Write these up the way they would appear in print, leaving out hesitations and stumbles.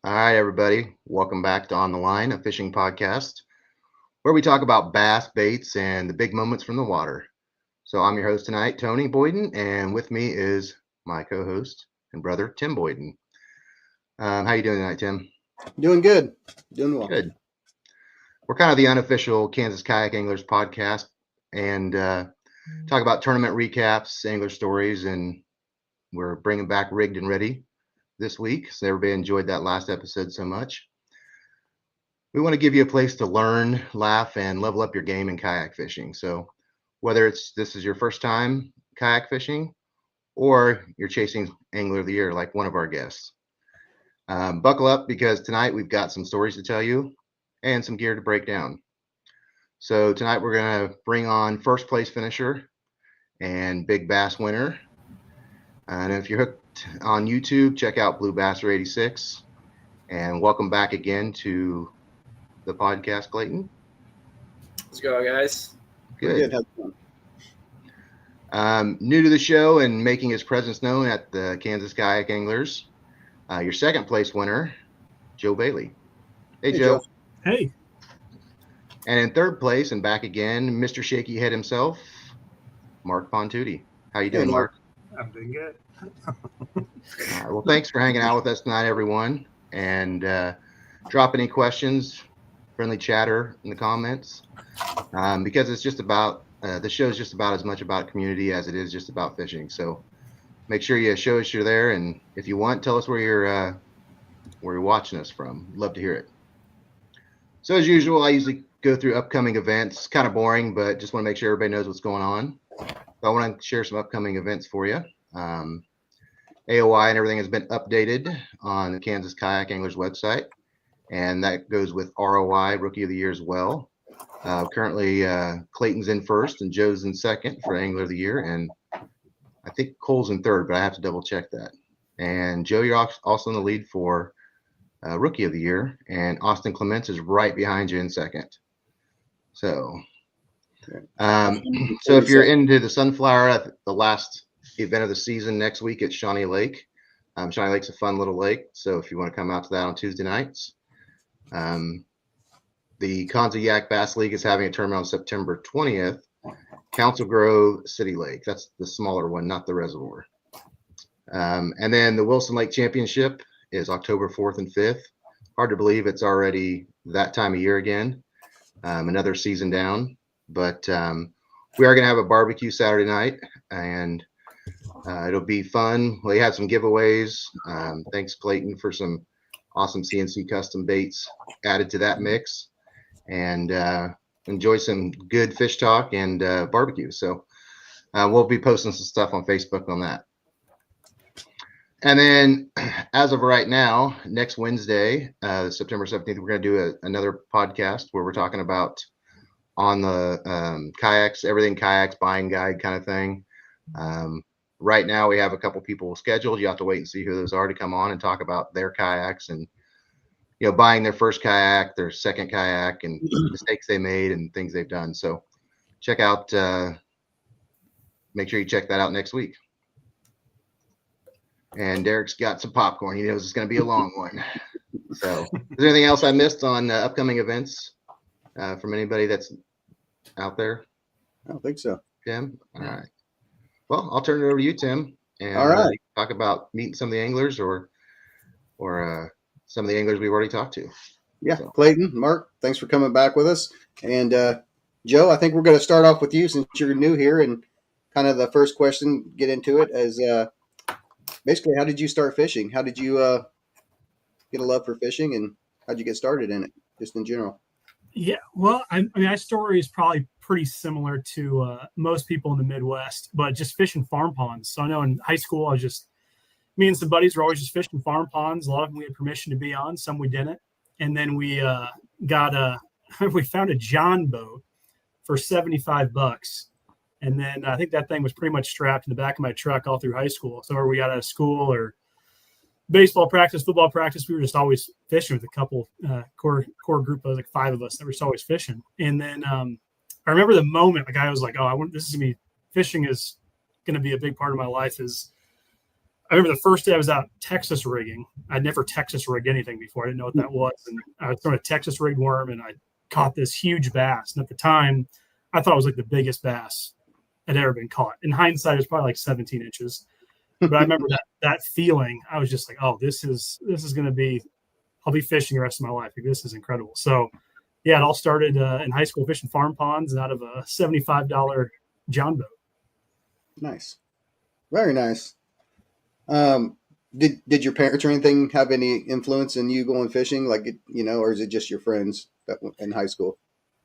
All right, everybody. Welcome back to On the Line, a fishing podcast where we talk about bass, baits, and the big moments from the water. So I'm your host tonight, Tony Boyden, and with me is my co-host and brother, Tim Boyden. How you doing tonight, Tim? Doing good. Doing well. Good. We're kind of the unofficial Kansas Kayak Anglers podcast and talk about tournament recaps, angler stories, and we're bringing back Rigged and Ready this week. So everybody enjoyed that last episode so much. We want to give you a place to learn, laugh, and level up your game in kayak fishing. So whether this is your first time kayak fishing or you're chasing Angler of the Year like one of our guests, buckle up because tonight we've got some stories to tell you and some gear to break down. So tonight we're going to bring on first place finisher and big bass winner. And if you're hooked on YouTube, check out Blue Basser 86. And welcome back again to the podcast, Clayton. Let's go, guys. Good. New to the show and making his presence known at the Kansas Kayak Anglers, your second place winner, Joe Bailey. Hey, Joe. Hey. And in third place and back again, Mr. Shaky Head himself, Mark Pontuti. How you doing, Mark? I'm doing good. All right, well, thanks for hanging out with us tonight, everyone. And drop any questions, friendly chatter in the comments, because it's just about the show is just about as much about community as it is just about fishing. So make sure you show us you're there, and if you want, tell us where you're watching us from. Love to hear it. So as usual, I usually go through upcoming events. Kind of boring, but just want to make sure everybody knows what's going on. So I want to share some upcoming events for you. AOI and everything has been updated on the Kansas Kayak Anglers website, and that goes with ROI Rookie of the Year as well. Currently, Clayton's in first and Joe's in second for Angler of the Year, and I think Cole's in third, but I have to double check that. And Joe, you're also in the lead for Rookie of the Year, and Austin Clements is right behind you in second. So, so if you're into the Sunflower, the last event of the season next week at Shawnee Lake. Shawnee Lake's a fun little lake, so if you want to come out to that on Tuesday nights. The Konza Yak Bass League is having a tournament on September 20th. Council Grove City Lake, that's the smaller one, not the reservoir. And then the Wilson Lake Championship is October 4th and 5th. Hard to believe it's already that time of year again. Another season down, but we are going to have a barbecue Saturday night, and it'll be fun. We had some giveaways. Thanks, Clayton, for some awesome CNC custom baits added to that mix, and enjoy some good fish talk and barbecue. So we'll be posting some stuff on Facebook on that. And then as of right now, next Wednesday, September 17th, we're going to do another podcast where we're talking about on the kayaks, everything kayaks, buying guide kind of thing. Right now, we have a couple people scheduled. You have to wait and see who those are to come on and talk about their kayaks and, you know, buying their first kayak, their second kayak, and mistakes they made and things they've done. So check out, make sure you check that out next week. And Derek's got some popcorn. He knows it's going to be a long one. So is there anything else I missed on upcoming events from anybody that's out there? I don't think so. Tim? All right. Well, I'll turn it over to you, Tim. And all right. Talk about meeting some of the anglers or some of the anglers we've already talked to. Yeah, so. Clayton, Mark, thanks for coming back with us. And Joe, I think we're going to start off with you since you're new here, and kind of the first question, get into it, as basically, how did you start fishing? How did you get a love for fishing, and how did you get started in it, just in general? Yeah, well, I mean, my story is probably pretty similar to most people in the Midwest, but just fishing farm ponds. So I know in high school, me and some buddies were always just fishing farm ponds. A lot of them we had permission to be on, some we didn't. And then we we found a John boat for $75. And then I think that thing was pretty much strapped in the back of my truck all through high school. So where we got out of school or baseball practice, football practice, we were just always fishing with a couple core group of like 5 of us that were just always fishing. And then I remember the moment, like I was like, oh, fishing is going to be a big part of my life. I remember the first day I was out Texas rigging. I'd never Texas rigged anything before. I didn't know what that was. And I was throwing a Texas rigged worm, and I caught this huge bass. And at the time, I thought it was like the biggest bass had ever been caught. In hindsight, it was probably like 17 inches. But I remember that feeling. I was just like, oh, this is going to be, I'll be fishing the rest of my life. Like, this is incredible. So, yeah, it all started in high school fishing farm ponds and out of a $75 John boat. Nice. Very nice. Did your parents or anything have any influence in you going fishing? Like, or is it just your friends that in high school?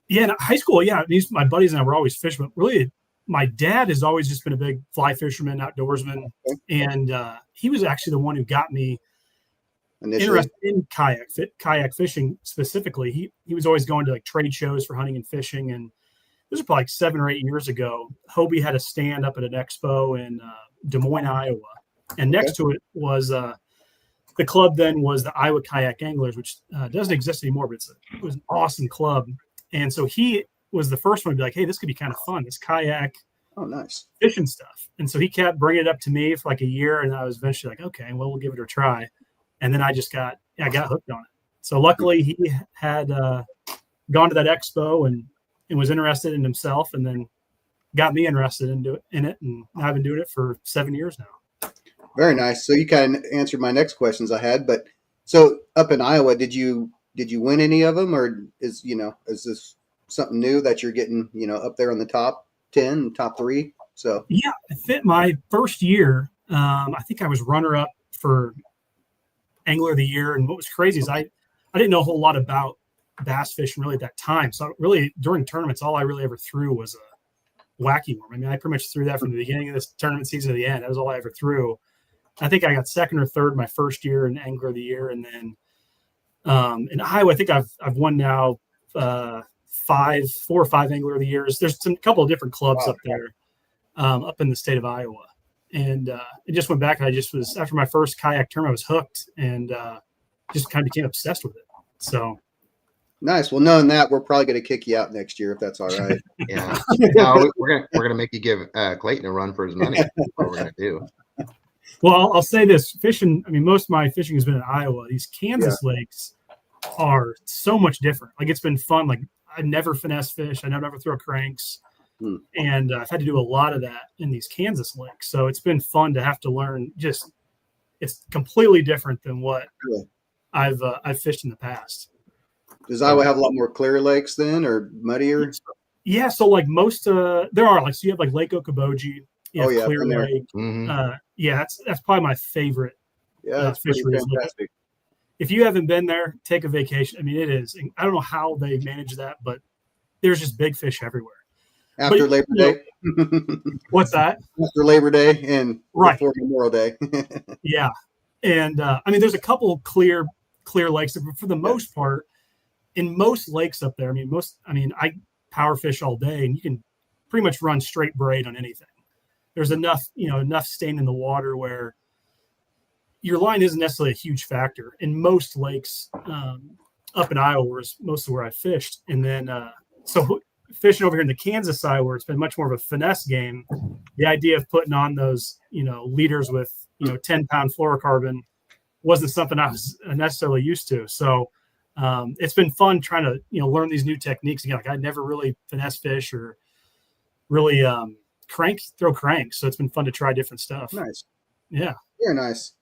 Yeah, in high school, yeah. My buddies and I were always fishing, but really my dad has always just been a big fly fisherman, outdoorsman. Okay. And he was actually the one who got me interested in kayak fishing specifically. He was always going to like trade shows for hunting and fishing. And this was probably like 7 or 8 years ago. Hobie had a stand up at an expo in Des Moines, Iowa. And next to it was the club then was the Iowa Kayak Anglers, which doesn't exist anymore, but it was an awesome club. And so he was the first one to be like, hey, this could be kind of fun, this kayak nice fishing stuff. And so he kept bringing it up to me for like a year. And I was eventually like, okay, well, we'll give it a try. And then I got hooked on it. So luckily he had gone to that expo and was interested in himself, and then got me interested in it. And I've been doing it for 7 years now. Very nice. So you kind of answered my next questions I had, but so up in Iowa, did you win any of them, or is this something new that you're getting, up there on the top 10, top 3? So yeah, I think my first year, I think I was runner up for Angler of the Year. And what was crazy is I didn't know a whole lot about bass fishing really at that time. So really during tournaments, all I really ever threw was a wacky worm. I mean, I pretty much threw that from the beginning of this tournament season to the end. That was all I ever threw. I think I got second or third my first year in Angler of the Year. And then in Iowa, I think I've won now 4 or 5 Angler of the Years. There's a couple of different clubs up there, up in the state of Iowa. And it just went back. And I just was, after my first kayak tournament, I was hooked and just kind of became obsessed with it. So nice. Well, knowing that, we're probably going to kick you out next year if that's all right. Yeah. No, we're gonna make you give Clayton a run for his money. That's what we're gonna do. Well, I'll say this: fishing. I mean, most of my fishing has been in Iowa. These Kansas lakes are so much different. Like, it's been fun. Like, I never finesse fish. I never throw cranks, and I've had to do a lot of that in these Kansas lakes. So it's been fun to have to learn. Just, it's completely different than what I've fished in the past. Does Iowa have a lot more clear lakes then, or muddier? Yeah. So like most, there are like, so you have like Lake Okoboji. Clear Lake. Mm-hmm. That's probably my favorite. Yeah, that's fisheries. Fantastic. If you haven't been there, take a vacation. I mean, it is. I don't know how they manage that, but there's just big fish everywhere. After Labor Day. What's that? After Labor Day and before Memorial Day. Yeah, and I mean, there's a couple clear lakes, but for the most part, in most lakes up there, I power fish all day, and you can pretty much run straight braid on anything. There's enough stain in the water where your line isn't necessarily a huge factor. In most lakes up in Iowa was mostly where I fished. And then so fishing over here in the Kansas side, where it's been much more of a finesse game, the idea of putting on those, leaders with, 10-pound fluorocarbon wasn't something I was necessarily used to. So it's been fun trying to, learn these new techniques again. Like, I never really finesse fish or really throw cranks. So it's been fun to try different stuff. Nice. Yeah. Very nice.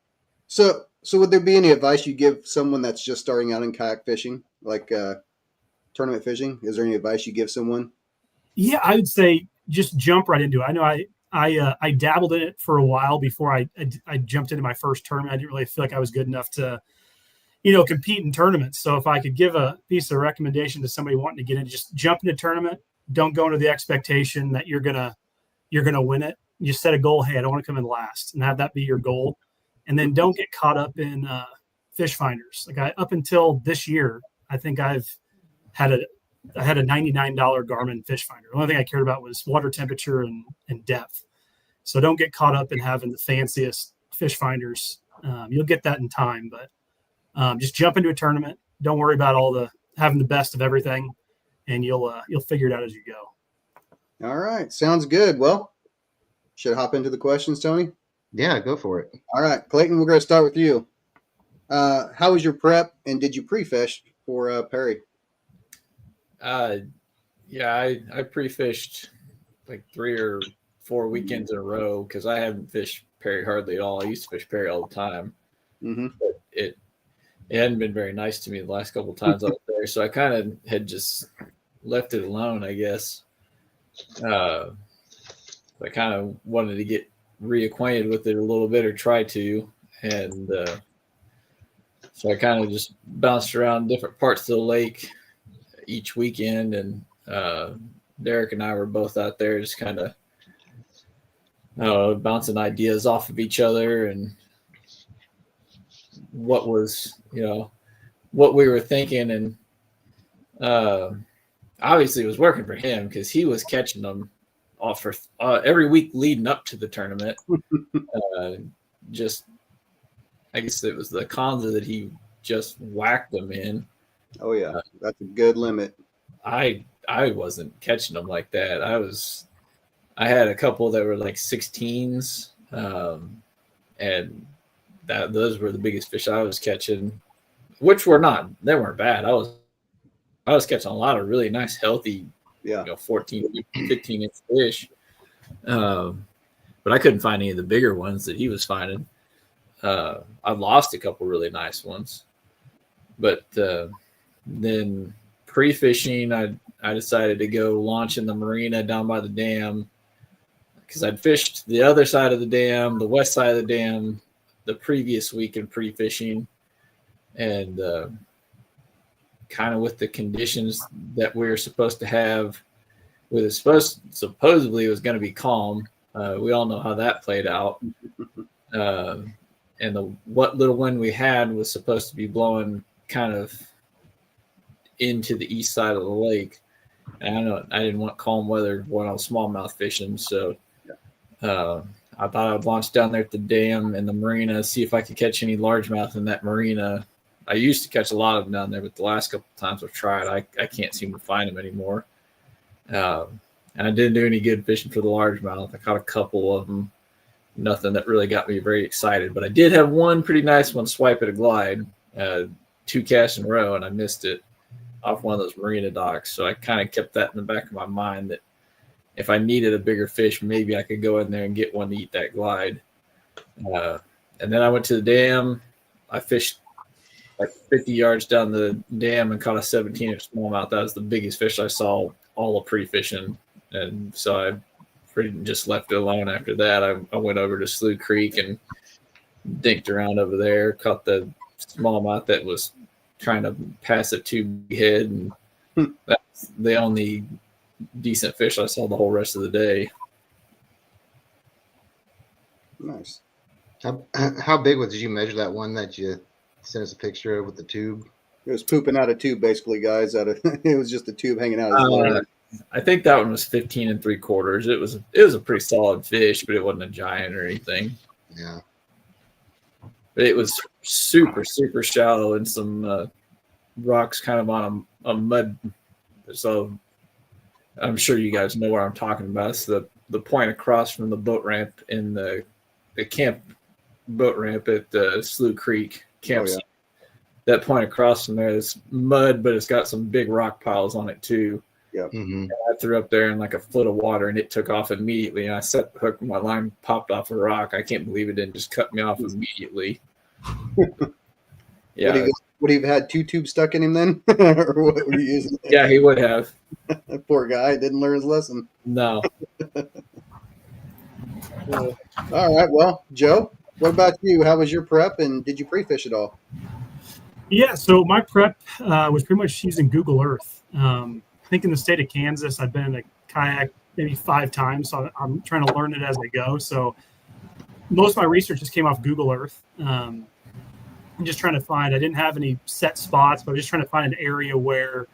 So would there be any advice you give someone that's just starting out in kayak fishing, like tournament fishing? Is there any advice you give someone? Yeah, I would say just jump right into it. I know I dabbled in it for a while before I jumped into my first tournament. I didn't really feel like I was good enough to, compete in tournaments. So if I could give a piece of recommendation to somebody wanting to get in, just jump into a tournament. Don't go into the expectation that you're gonna win it. You set a goal. Hey, I don't want to come in last, and have that be your goal. And then don't get caught up in fish finders. Like, up until this year, I think I had a $99 Garmin fish finder. The only thing I cared about was water temperature and depth. So don't get caught up in having the fanciest fish finders. You'll get that in time, but just jump into a tournament. Don't worry about having the best of everything, and you'll figure it out as you go. All right. Sounds good. Well, should I hop into the questions, Tony? Yeah, go for it. All right, Clayton, we're going to start with you. How was your prep, and did you pre-fish for Perry? Yeah, I pre-fished like 3 or 4 weekends in a row because I haven't fished Perry hardly at all. I used to fish Perry all the time. Mm-hmm. But it hadn't been very nice to me the last couple of times I was there, so I kind of had just left it alone, I guess. I kind of wanted to get reacquainted with it a little bit, or try to, and so I kind of just bounced around different parts of the lake each weekend, and Derek and I were both out there just kind of bouncing ideas off of each other and what was, what we were thinking. And obviously it was working for him because he was catching them off for every week leading up to the tournament. Just, I guess it was the Kanza that he just whacked them in. Oh yeah, that's a good limit. I wasn't catching them like that. I had a couple that were like 16s, and those were the biggest fish I was catching, which they weren't bad. I was catching a lot of really nice, healthy, 14, 15 inch fish. But I couldn't find any of the bigger ones that he was finding. I lost a couple really nice ones, but then pre-fishing, I decided to go launch in the marina down by the dam because I'd fished the other side of the dam, the west side of the dam, the previous week in pre-fishing, and kind of with the conditions that we were supposed to have, supposedly it was going to be calm. We all know how that played out. And what little wind we had was supposed to be blowing kind of into the east side of the lake. And I didn't want calm weather when I was smallmouth fishing, so I thought I'd launch down there at the dam and the marina, see if I could catch any largemouth in that marina. I used to catch a lot of them down there, but the last couple of times I've tried, I can't seem to find them anymore. And I didn't do any good fishing for the largemouth. I caught a couple of them. Nothing that really got me very excited, but I did have one pretty nice one swipe at a glide, 2 casts in a row, and I missed it off one of those marina docks. So I kind of kept that in the back of my mind that if I needed a bigger fish, maybe I could go in there and get one to eat that glide. And then I went to the dam. I fished like 50 yards down the dam and caught a 17-inch smallmouth. That was the biggest fish I saw all of pre-fishing. And so I just left it alone after that. I went over to Slough Creek and dinked around over there, caught the smallmouth that was trying to pass a tube head, and that's the only decent fish I saw the whole rest of the day. Nice. How big did you measure that one that you sent us a picture of with the tube? It was pooping out a tube, basically, guys. It was just a tube hanging out. I think that one was 15 3/4. It was a pretty solid fish, but it wasn't a giant or anything. Yeah. But it was super, super shallow and some rocks kind of on a mud. So I'm sure you guys know what I'm talking about. It's the point across from the boat ramp in the camp boat ramp at Slough Creek campsite. That point across from there is mud, but it's got some big rock piles on it too. Yep. Mm-hmm. I threw up there in like a foot of water, and it took off immediately. And I set the hook, and my line popped off a rock. I can't believe it didn't just cut me off immediately. Yeah. Would he have had 2 tubes stuck in him then? Or what were you using? Yeah, he would have. Poor guy didn't learn his lesson. No. All right. Well, Joe, what about you? How was your prep, and did you pre-fish at all? Yeah, so my prep was pretty much using Google Earth. I think in the state of Kansas, I've been in a kayak maybe 5 times, so I'm trying to learn it as I go. So most of my research just came off Google Earth. I'm just trying to find, I didn't have any set spots, but I was just trying to find an area where,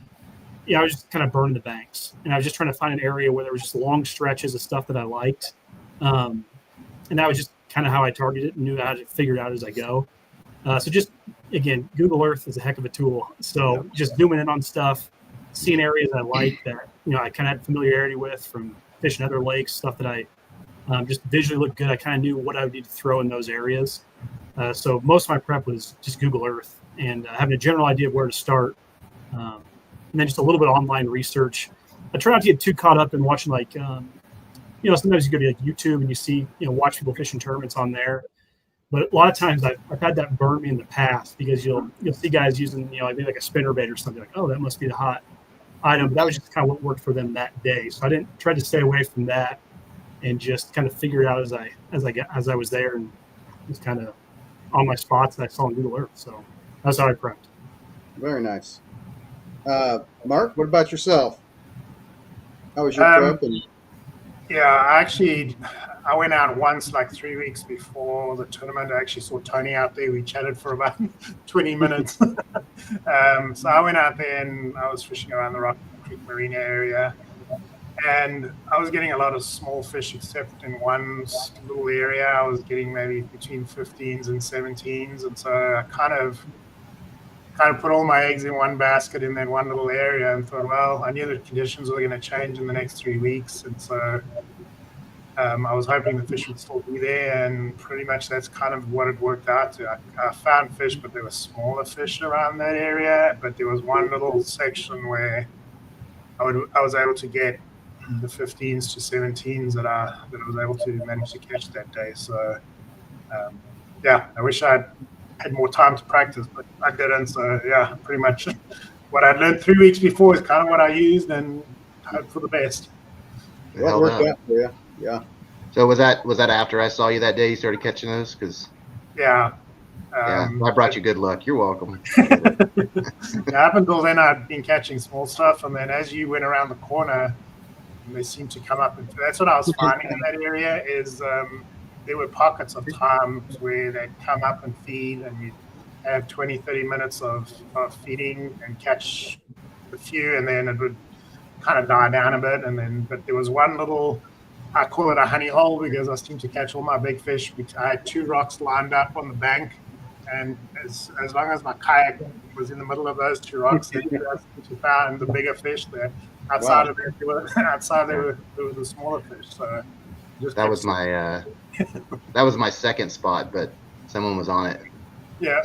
I was just kind of burning the banks. And I was just trying to find an area where there was just long stretches of stuff that I liked. And that was just kind of how I targeted it and knew how to figure it out as I go. So just, again, Google Earth is a heck of a tool. So just zooming in on stuff, seeing areas I like that, I kind of had familiarity with from fishing other lakes, stuff that I just visually looked good. I kind of knew what I would need to throw in those areas. So most of my prep was just Google Earth and having a general idea of where to start. And then just a little bit of online research. I try not to get too caught up in watching sometimes you go to like YouTube and you see, watch people fishing tournaments on there. But a lot of times I've had that burn me in the past because you'll see guys using, maybe like a spinnerbait or something like, oh, that must be the hot item. But that was just kind of what worked for them that day. So I didn't try to stay away from that and just kind of figure it out as I was there and just kind of on my spots that I saw on Google Earth. So that's how I prepped. Very nice. Mark, what about yourself? How was your prep? Yeah, I went out once like 3 weeks before the tournament. I actually saw Tony out there. We chatted for about 20 minutes. So I went out there and I was fishing around the Rock Creek Marina area. And I was getting a lot of small fish, except in one little area. I was getting maybe between 15s and 17s. And so I kind of put all my eggs in one basket in that one little area and thought, well, I knew the conditions were going to change in the next 3 weeks. And so I was hoping the fish would still be there. And pretty much that's kind of what it worked out to. I found fish, but there were smaller fish around that area. But there was one little section where I was able to get the 15s to 17s that I was able to manage to catch that day. So, I wish I had more time to practice, but I didn't. So, yeah, pretty much what I'd learned 3 weeks before is kind of what I used and hope for the best. That worked out for you. Yeah. So was that after I saw you that day you started catching those? Because yeah. I brought you good luck. You're welcome. Up until then, I'd been catching small stuff, and then as you went around the corner, they seemed to come up. And that's what I was finding in that area is there were pockets of times where they'd come up and feed, and you'd have 20, 30 minutes of feeding and catch a few, and then it would kind of die down a bit. But there was one little, I call it a honey hole because I seemed to catch all my big fish. I had 2 rocks lined up on the bank, and as long as my kayak was in the middle of those 2 rocks, I found the bigger fish there. Outside of it, there was the smaller fish. So that was my second spot, but someone was on it. Yeah.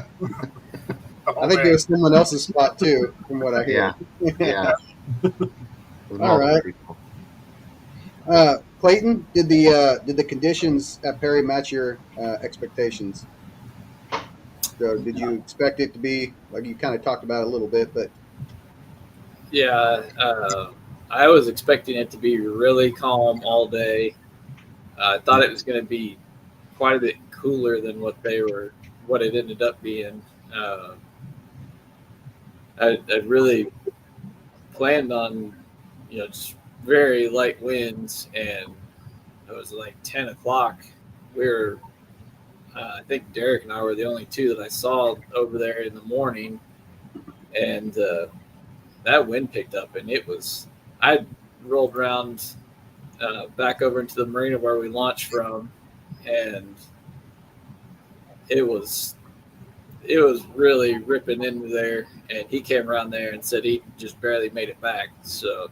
I think it was someone else's spot too, from what I hear. Yeah. All right. Clayton, did the conditions at Perry match your expectations? So did you expect it to be like you kind of talked about it a little bit, but yeah, I was expecting it to be really calm all day. I thought it was going to be quite a bit cooler than what it ended up being. I really planned on, just very light winds, and it was like 10 o'clock. I think Derek and I were the only 2 that I saw over there in the morning, and that wind picked up, and I rolled around back over into the marina where we launched from, and it was really ripping into there, and he came around there and said he just barely made it back. So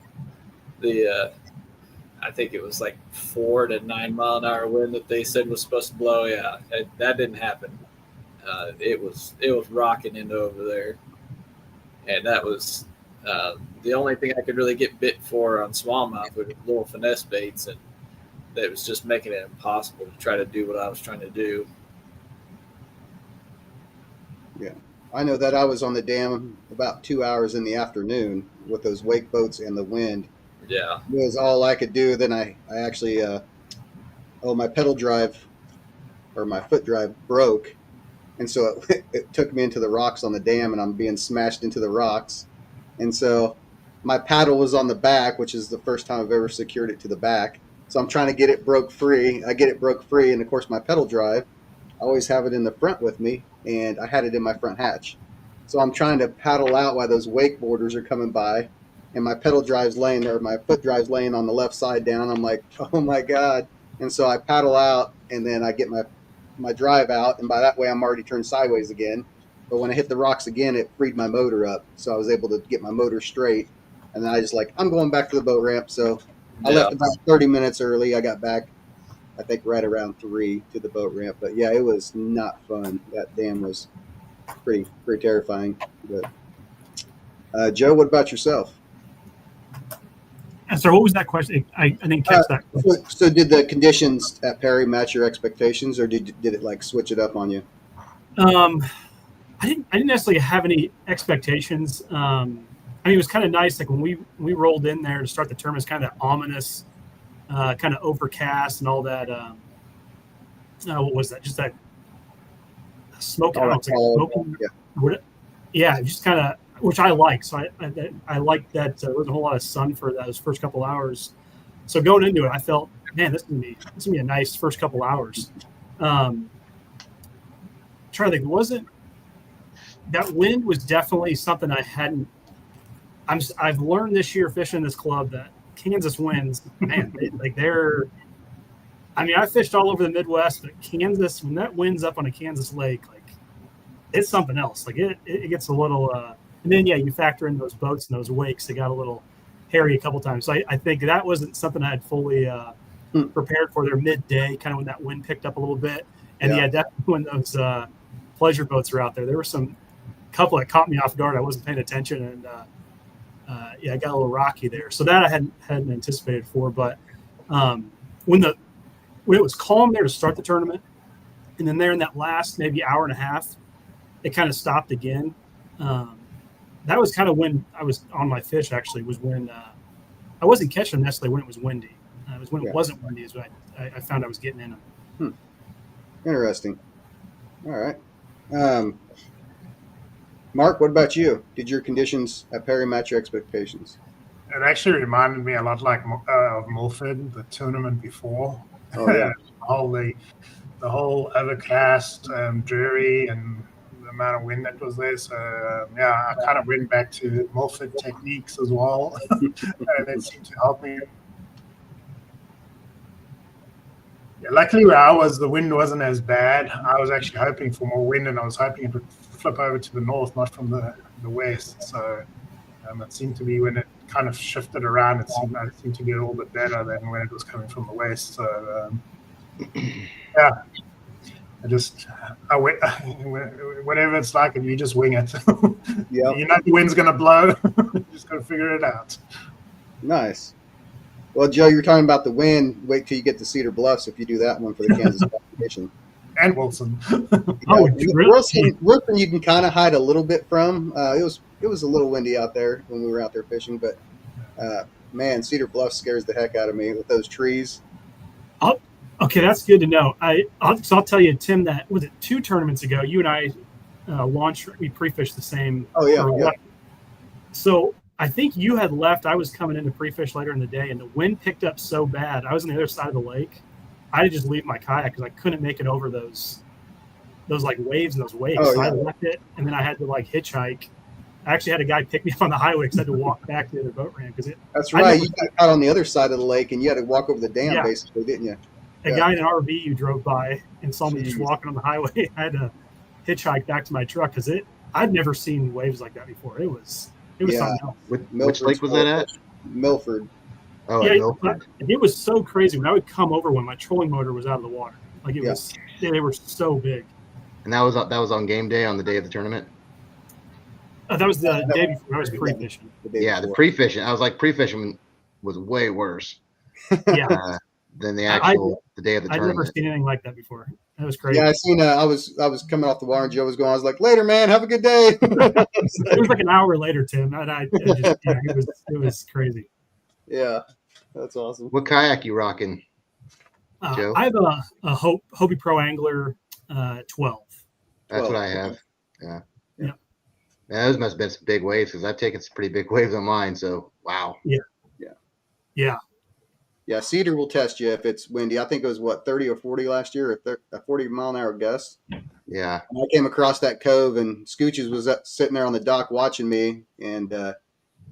I think it was like 4 to 9 mile an hour wind that they said was supposed to blow. Yeah, that didn't happen. It was rocking into over there, and that was the only thing I could really get bit for on smallmouth with little finesse baits, and that was just making it impossible to try to do what I was trying to do. Yeah, I know that I was on the dam about 2 hours in the afternoon with those wake boats and the wind. Yeah, it was all I could do. Then I actually, my pedal drive or my foot drive broke, and so it took me into the rocks on the dam, and I'm being smashed into the rocks. And so my paddle was on the back, which is the first time I've ever secured it to the back. So I'm trying to get it broke free. I get it broke free, and of course my pedal drive, I always have it in the front with me, and I had it in my front hatch. So I'm trying to paddle out while those wakeboarders are coming by, and my pedal drive's laying, or my foot drive's laying on the left side down. I'm like, oh my God. And so I paddle out, and then I get my drive out, and by that way I'm already turned sideways again. But when I hit the rocks again, it freed my motor up. So I was able to get my motor straight. And then I'm going back to the boat ramp. So I left about 30 minutes early. I got back I think right around 3 to the boat ramp. But yeah, it was not fun. That dam was pretty terrifying. But Joe, what about yourself? And so, what was that question? I didn't catch that. So did the conditions at Perry match your expectations, or did it like switch it up on you? I didn't necessarily have any expectations. I mean, it was kind of nice. Like when we rolled in there to start the tournament, it's kind of that ominous, kind of overcast and all that. What was that? Just that smoke. I don't know, like smoking. Yeah, just kind of, which I like. So I like that there wasn't a whole lot of sun for those first couple hours. So going into it, I felt, man, this is gonna be a nice first couple hours. Trying to think, that wind was definitely something I hadn't. I've learned this year fishing this club that Kansas winds, man, they're. I mean, I fished all over the Midwest, but Kansas, when that wind's up on a Kansas lake, like it's something else. Like it gets a little. And then you factor in those boats and those wakes. They got a little hairy a couple times. So I think that wasn't something I had fully prepared for there midday, kind of when that wind picked up a little bit. And definitely when those pleasure boats are out there, there were some couple that caught me off guard. I wasn't paying attention, and I got a little rocky there. So that I hadn't anticipated for. But when it was calm there to start the tournament, and then there in that last maybe hour and a half, it kind of stopped again. That was kind of when I was on my fish. Actually, was when I wasn't catching necessarily when it was windy. It was when it wasn't windy is when I found I was getting in them. Interesting. All right. Mark, what about you? Did your conditions at Perry match your expectations? It actually reminded me a lot like of Milford, the tournament before. Oh, yeah. the whole overcast, dreary, and the amount of wind that was there. So, I kind of went back to Milford techniques as well. That seemed to help me. Yeah, luckily where I was, the wind wasn't as bad. I was actually hoping for more wind, and I was hoping it would flip over to the north, not from the west. So it seemed to be when it kind of shifted around, it seemed to get a little bit better than when it was coming from the west. So whatever it's like, and you just wing it. Yeah, you know the wind's going to blow. You just got to figure it out. Nice. Well, Joe, you're talking about the wind. Wait till you get to Cedar Bluffs if you do that one for the Kansas competition. And Wilson. Wilson you can kind of hide a little bit from. It was a little windy out there when we were out there fishing, but man, Cedar Bluffs scares the heck out of me with those trees. Okay, that's good to know. I'll tell you, Tim, that was it 2 tournaments ago, you and I we pre-fished the same. Oh, yeah. So I think you had left. I was coming in to pre-fish later in the day, and the wind picked up so bad. I was on the other side of the lake. I had to just leave my kayak because I couldn't make it over those like waves and those wakes. Oh, yeah. So I left it, and then I had to like hitchhike. I actually had a guy pick me up on the highway because I had to walk back to the other boat ramp. That's right. You got out on the other side of the lake, and you had to walk over the dam, basically, didn't you? A guy in an RV you drove by and saw me just walking on the highway. I had to hitchhike back to my truck because I'd never seen waves like that before. It was something else. Which lake was that at? Milford. Oh, yeah, Milford. It was so crazy when I would come over when my trolling motor was out of the water. Like it was, they were so big. And that was on game day on the day of the tournament. That was the day before I was pre-fishing. The pre-fishing. I was like, pre-fishing was way worse. Yeah. Than the day of the tournament. I'd never seen anything like that before. That was crazy. Yeah, I seen. I was coming off the water, and Joe was going. I was like, "Later, man. Have a good day." It was like an hour later, Tim. It was crazy. Yeah, that's awesome. What kayak you rocking, Joe? I have a Hobie Pro Angler 12. That's what I have. Yeah. Yeah. Those must have been some big waves because I've taken some pretty big waves on mine. So wow. Yeah. Yeah, Cedar will test you if it's windy. I think it was 30 or 40 last year, a 40-mile-an-hour gust. Yeah. And I came across that cove, and Scooches was sitting there on the dock watching me, and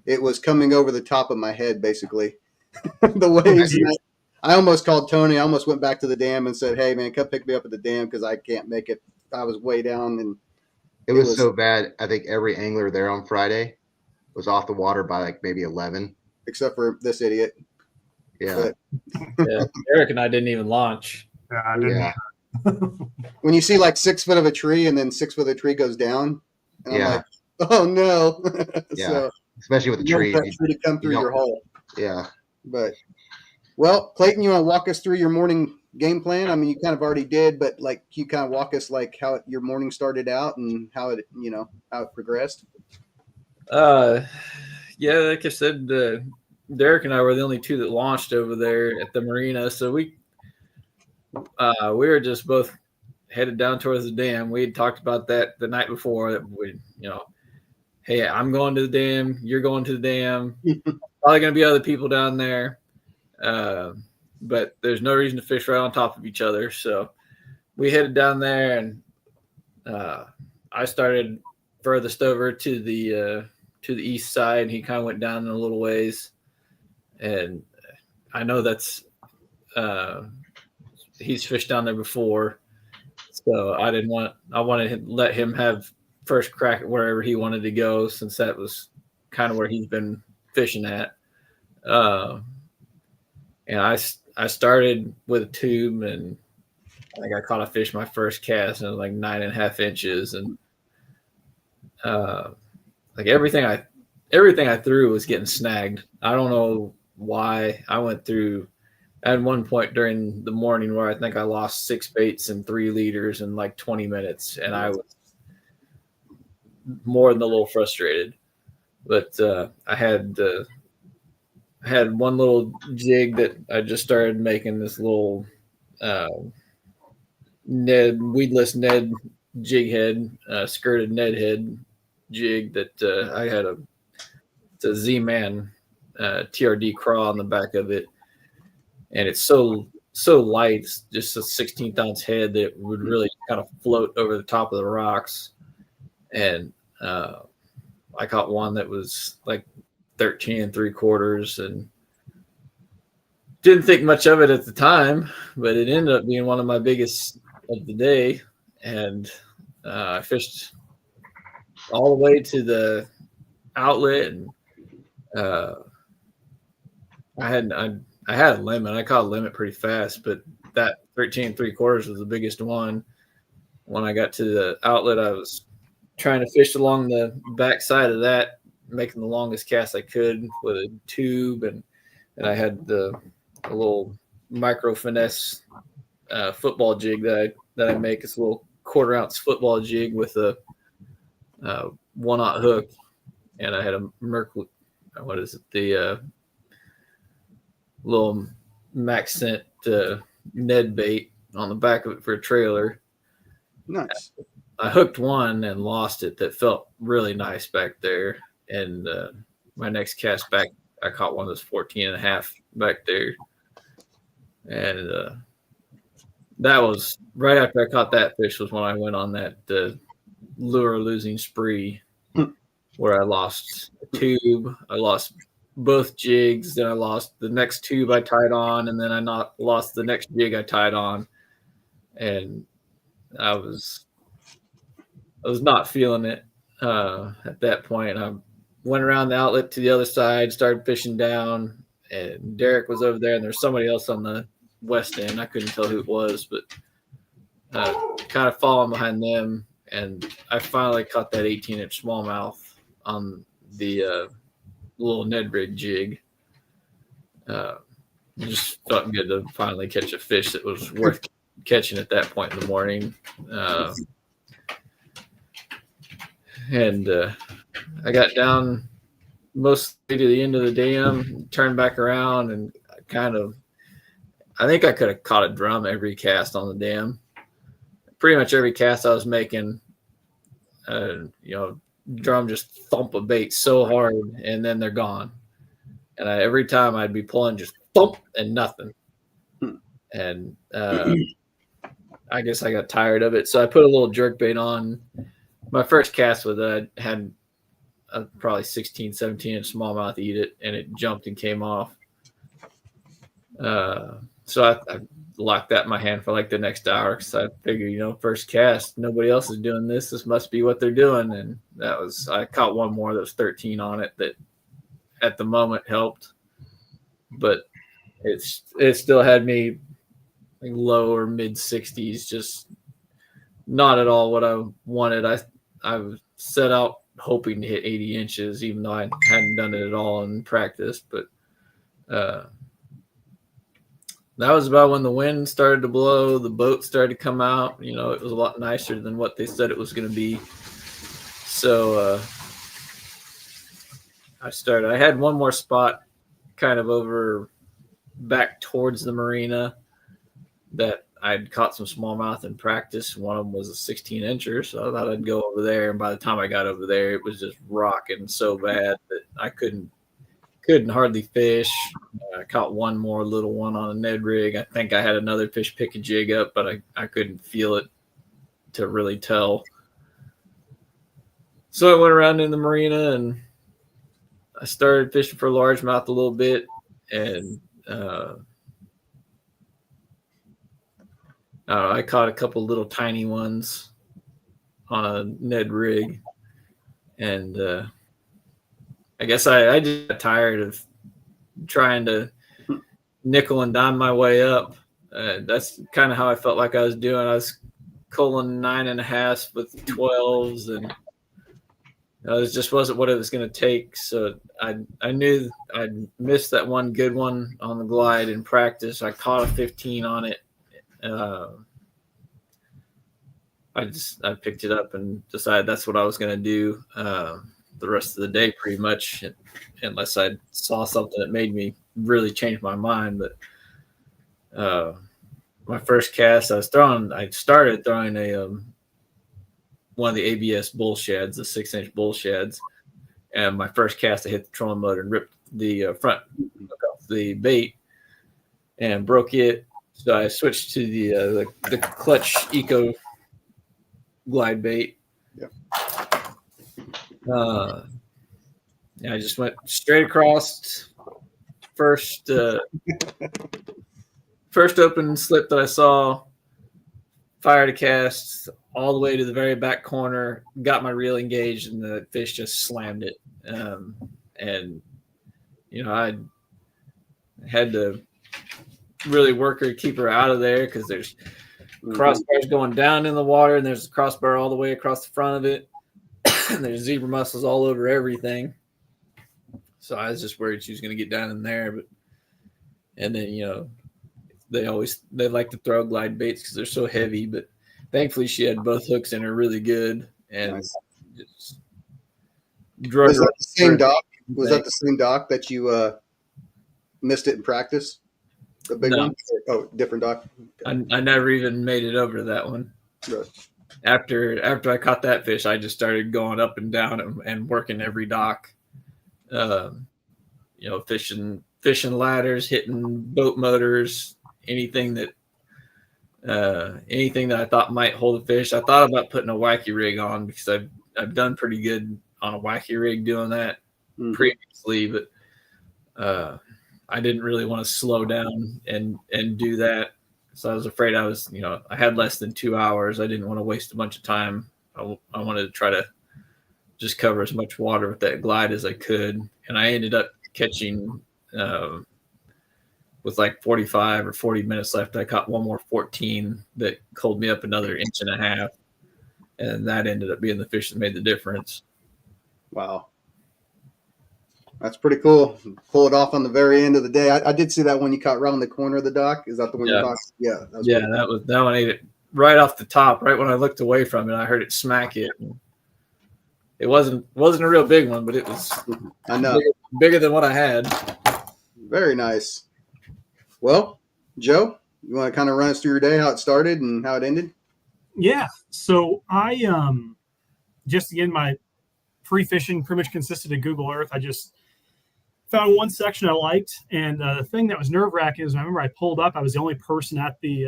it was coming over the top of my head, basically. The waves. I almost called Tony. I almost went back to the dam and said, "Hey, man, come pick me up at the dam because I can't make it." I was way down, and it was so bad. I think every angler there on Friday was off the water by like maybe 11, except for this idiot. Yeah. Yeah, Eric and I didn't even launch. Yeah, I didn't. Yeah. When you see like 6 foot of a tree and then 6 foot of the tree goes down, and Yeah. I'm like, oh no. Yeah. So Especially with the you want tree. that tree to come through don't- your hole. Yeah. But well, Clayton, you want to walk us through your morning game plan? I mean, you kind of already did, but like, can you kind of walk us like how your morning started out and how it, how it progressed? Yeah, like I said, Derek and I were the only two that launched over there at the Marina. So we were just both headed down towards the dam. We had talked about that the night before that we, hey, I'm going to the dam. You're going to the dam. Probably going to be other people down there. But there's no reason to fish right on top of each other. So we headed down there, and I started furthest over to the east side, and he kind of went down in a little ways. And I know that's he's fished down there before, so I wanted to let him have first crack at wherever he wanted to go, since that was kind of where he's been fishing at. And I started with a tube, and I think I caught a fish my first cast, and it was like 9.5 inches, and like everything I threw was getting snagged. I don't know why. I had one point during the morning where I think I lost 6 baits and 3 leaders in like 20 minutes, and I was more than a little frustrated. But I had one little jig that I just started making, this little weedless Ned jig head, skirted Ned head jig that I had it's a Z-Man TRD craw on the back of it, and it's so light, it's just a 16th ounce head that would really kind of float over the top of the rocks. And I caught one that was like 13 3/4, and didn't think much of it at the time, but it ended up being one of my biggest of the day. And I fished all the way to the outlet, and I had a limit. I caught a limit pretty fast, but that 13 3/4 was the biggest one. When I got to the outlet, I was trying to fish along the back side of that, making the longest cast I could with a tube, and I had a little micro finesse football jig that I make. It's a little 1/4 ounce football jig with a 1/0 hook, and I had a Mercury. What is it? The little Max Scent Ned bait on the back of it for a trailer. Nice. I hooked one and lost it that felt really nice back there. And my next cast back, I caught one that's 14.5 back there. And that was right after I caught that fish was when I went on that lure losing spree where I lost a tube. I lost both jigs. Then I lost the next tube I tied on, and then I lost the next jig I tied on. And I was not feeling it at that point. I went around the outlet to the other side, started fishing down, and Derek was over there, and there's somebody else on the west end. I couldn't tell who it was, but kind of following behind them, and I finally caught that 18-inch smallmouth on the little Ned rig jig. It just felt good to finally catch a fish that was worth catching at that point in the morning. And I got down mostly to the end of the dam, turned back around, and I think I could have caught a drum every cast on the dam. Pretty much every cast I was making, drum just thump a bait so hard, and then they're gone. And every time I'd be pulling, just thump and nothing. And I guess I got tired of it, so I put a little jerk bait on. My first cast with it, I had probably 16, 17-inch smallmouth eat it, and it jumped and came off. So I locked that in my hand for like the next hour, because I figured, first cast, nobody else is doing this. This must be what they're doing. And I caught one more that was 13 on it that at the moment helped. But it still had me like low or mid 60s, just not at all what I wanted. I set out hoping to hit 80 inches, even though I hadn't done it at all in practice. But that was about when the wind started to blow, the boat started to come out. You know, it was a lot nicer than what they said it was going to be. So I had one more spot kind of over back towards the marina that I'd caught some smallmouth in practice. One of them was a 16-incher, so I thought I'd go over there. And by the time I got over there, it was just rocking so bad that I couldn't hardly fish. I caught one more little one on a Ned rig. I think I had another fish pick a jig up, but I couldn't feel it to really tell. So I went around in the marina and I started fishing for largemouth a little bit, and I caught a couple little tiny ones on a Ned rig, and I guess I just got tired of trying to nickel and dime my way up. That's kind of how I felt like I was doing. I was culling 9.5s with 12s, and it just wasn't what it was going to take. So I knew I'd missed that one good one on the glide in practice. I caught a 15 on it. I picked it up and decided that's what I was going to do the rest of the day, pretty much, unless I saw something that made me really change my mind. But my first cast, I started throwing a one of the ABS bull shads, the 6-inch bull shads, and my first cast I hit the trolling motor and ripped the front hook off the bait and broke it. So I switched to the Clutch Eco glide bait. Yep. I just went straight across. First open slip that I saw, fired a cast all the way to the very back corner, got my reel engaged, and the fish just slammed it. And I had to really work her to keep her out of there because there's crossbars going down in the water, and there's a crossbar all the way across the front of it. And there's zebra mussels all over everything. So I was just worried she was going to get down in there. And then, they like to throw glide baits because they're so heavy, but thankfully she had both hooks in her really good. And just drug Was that the same dock? Was that the same dock that you missed it in practice? The big one? Oh, different dock. Okay. I never even made it over to that one. Right. After I caught that fish, I just started going up and down and working every dock. Fishing ladders, hitting boat motors, anything that I thought might hold a fish. I thought about putting a wacky rig on because I've done pretty good on a wacky rig doing that previously, but I didn't really want to slow down and do that. So I was afraid I had less than 2 hours. I didn't want to waste a bunch of time. I wanted to try to just cover as much water with that glide as I could. And I ended up catching with like 45 or 40 minutes left. I caught one more 14 that culled me up another 1.5 inches. And that ended up being the fish that made the difference. Wow. That's pretty cool. Pull it off on the very end of the day. I did see that one you caught around the corner of the dock. Is that the one you caught? Yeah. That one ate it right off the top. Right when I looked away from it, I heard it smack it. It wasn't a real big one, but it was I know bigger than what I had. Very nice. Well, Joe, you want to kind of run us through your day, how it started and how it ended? Yeah. So I just again, my free fishing pretty much consisted of Google Earth. I just found one section I liked, and the thing that was nerve-wracking is I remember I pulled up, I was the only person at the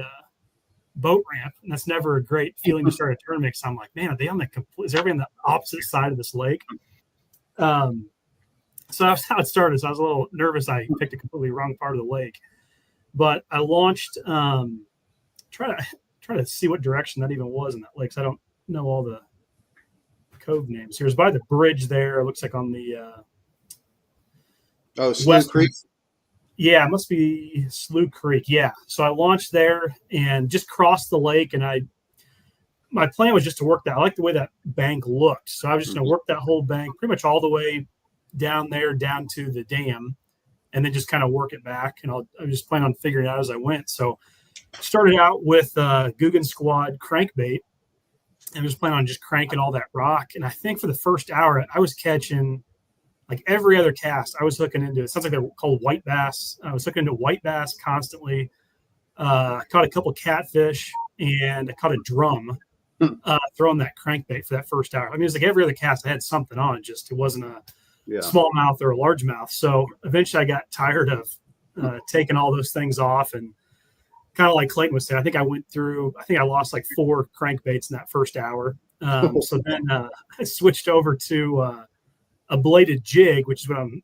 boat ramp, and that's never a great feeling to start a tournament because I'm like, man, are they on is everybody on the opposite side of this lake? So that's how it started. So I was a little nervous. I picked a completely wrong part of the lake, but I launched, try to see what direction that even was in that lake. So I don't know all the cove names. It was by the bridge there. It looks like on the Slough Creek. Yeah, it must be Slough Creek. Yeah. So I launched there and just crossed the lake. And my plan was just to work that. I like the way that bank looked. So I was just going to work that whole bank pretty much all the way down there, down to the dam, and then just kind of work it back. And I just plan on figuring it out as I went. So started out with Guggen Squad crankbait, and just plan on just cranking all that rock. And I think for the first hour, I was catching like every other cast. I was hooking into it. Sounds like they're called white bass. I was hooking into white bass constantly. Caught a couple catfish, and I caught a drum throwing that crankbait for that first hour. I mean, it was like every other cast I had something on, just it wasn't a smallmouth or a largemouth. So eventually I got tired of taking all those things off, and kind of like Clayton was saying, I think I lost like 4 crankbaits in that first hour. So then I switched over to a bladed jig, which is what I'm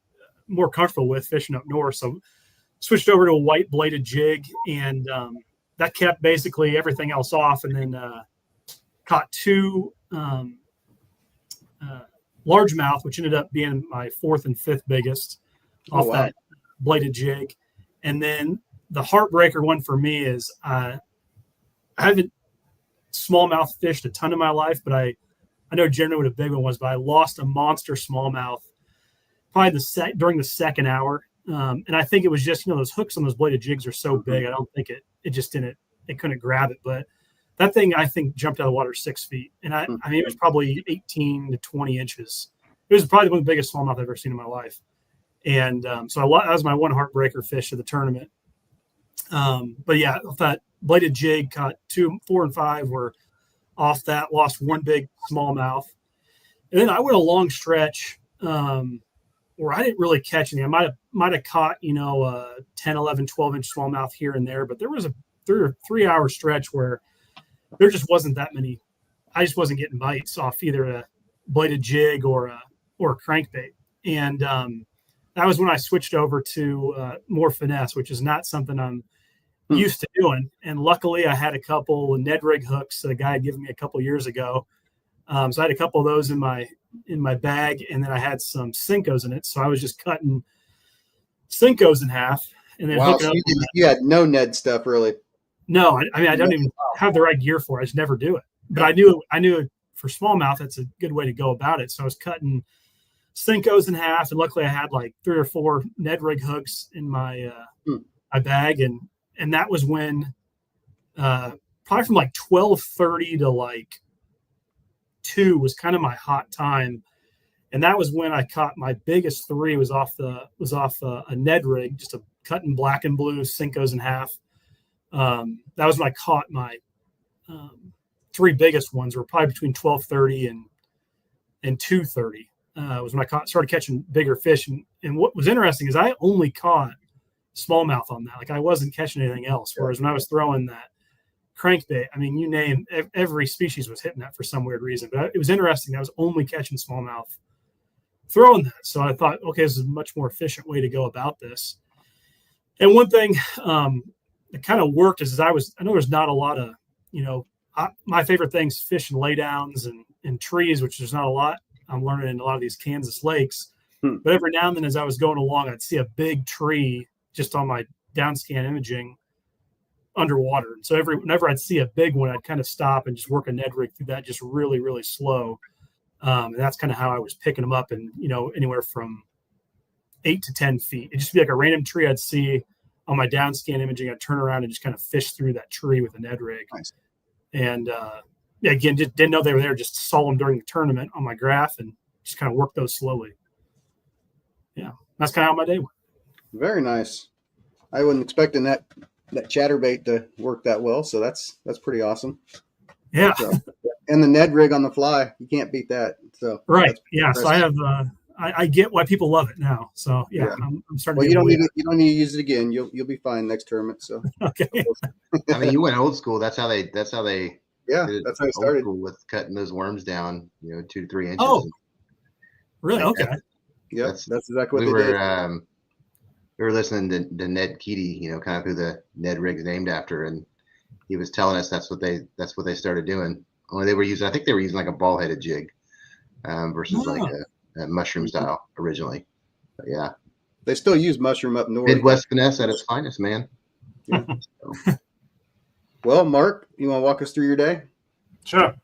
more comfortable with fishing up north. So switched over to a white bladed jig, and that kept basically everything else off. And then caught 2 largemouth, which ended up being my 4th and 5th biggest off that bladed jig. And then the heartbreaker one for me is I haven't smallmouth fished a ton in my life, but I know generally what a big one was, but I lost a monster smallmouth probably during the second hour. And I think it was just, those hooks on those bladed jigs are so big. I don't think it couldn't grab it. But that thing, I think, jumped out of the water 6 feet. And I mean, it was probably 18 to 20 inches. It was probably one of the biggest smallmouth I've ever seen in my life. And so that was my one heartbreaker fish of the tournament. But yeah, that bladed jig caught 2, 4, and 5 were off that, lost 1 big smallmouth. And then I went a long stretch where I didn't really catch any. I might have caught, 10, 11, 12-inch smallmouth here and there, but there was a 3 or 4 hour stretch where there just wasn't that many. I just wasn't getting bites off either a bladed jig or a crankbait. And that was when I switched over to more finesse, which is not something I'm used to doing. And luckily I had a couple Ned rig hooks that a guy had given me a couple years ago. So I had a couple of those in my bag, and then I had some Cincos in it. So I was just cutting Cincos in half and then hooking up. You had no Ned stuff really. No, I mean, I don't even have the right gear for it. I just never do it. But I knew for smallmouth, that's a good way to go about it. So I was cutting Cincos in half, and luckily I had like 3 or 4 Ned rig hooks in my my bag, and that was when probably from like 12:30 to like 2 was kind of my hot time, and that was when I caught my biggest 3 was off a Ned rig, just a cutting black and blue Cincos in half. That was when I caught my 3 biggest ones were probably between 12:30 and 2:30. Was when I started catching bigger fish. And what was interesting is I only caught smallmouth on that. Like I wasn't catching anything else. Whereas when I was throwing that crankbait, I mean, you name every species was hitting that for some weird reason. But it was interesting. I was only catching smallmouth throwing that. So I thought, okay, this is a much more efficient way to go about this. And one thing that kind of worked is I know there's not a lot of, my favorite things, fish and laydowns and trees, which there's not a lot. I'm learning in a lot of these Kansas lakes. But every now and then as I was going along, I'd see a big tree just on my downscan imaging underwater. And so whenever I'd see a big one, I'd kind of stop and just work a Ned rig through that just really, really slow. And that's kind of how I was picking them up, and anywhere from 8 to 10 feet. It'd just be like a random tree I'd see on my downscan imaging. I'd turn around and just kind of fish through that tree with a Ned rig. Nice. And again, just didn't know they were there. Just saw them during the tournament on my graph and just kind of worked those slowly. Yeah, that's kind of how my day went. Very nice. I wasn't expecting that chatterbait to work that well, so that's pretty awesome. Yeah. So, and the Ned rig on the fly, you can't beat that. So right, yeah. So I have I get why people love it now. So yeah. I'm starting. Well, you don't need to use it again. You'll be fine next tournament. So okay. I mean, you went old school. That's how they. Yeah, that's how I started with cutting those worms down. 2 to 3 inches. Oh, really? Okay. Yeah, that's exactly what they did. We were listening to Ned Keaty, kind of who the Ned rig's named after, and he was telling us that's what they started doing. Only I think they were using like a ball-headed jig versus like a mushroom style originally. But yeah. They still use mushroom up north. Midwest finesse at its finest, man. Yeah. Well, Mark, you want to walk us through your day? Sure.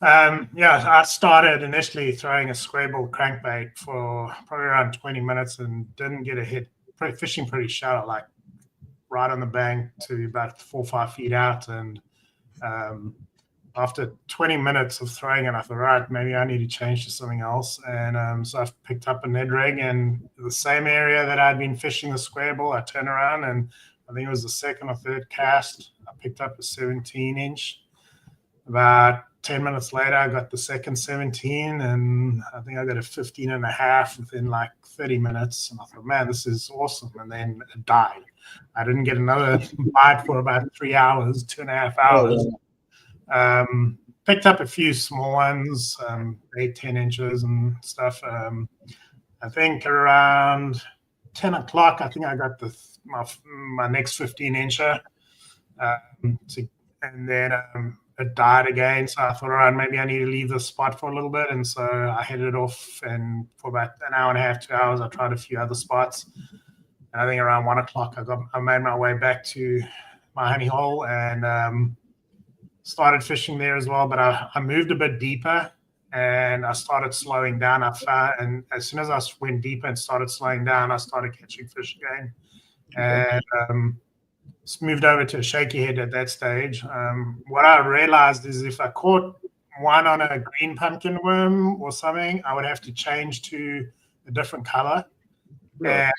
I started initially throwing a square ball crankbait for probably around 20 minutes and didn't get a hit. Fishing pretty shallow, like right on the bank to about 4 or 5 feet out. And after 20 minutes of throwing it, I thought, right, maybe I need to change to something else. And so I picked up a Ned rig, and the same area that I'd been fishing the square ball, I turned around, and I think it was the second or third cast, I picked up a 17-inch. About 10 minutes later, I got the second 17, and I think I got a 15 and a half within like 30 minutes. And I thought, man, this is awesome. And then it died. I didn't get another bite for about 3 hours, 2.5 hours. Picked up a few small ones, 8, 10 inches and stuff. I think around 10 o'clock, I think I got my next 15-incher. And then it died again. So I thought, all right, maybe I need to leave the spot for a little bit. And so I headed off, and for about an hour and a half, 2 hours, I tried a few other spots. And I think around 1 o'clock, I made my way back to my honey hole and started fishing there as well. But I moved a bit deeper, and I started slowing down. And as soon as I went deeper and started slowing down, I started catching fish again. And moved over to a shaky head at that stage. What I realized is if I caught one on a green pumpkin worm or something, I would have to change to a different color. Really? And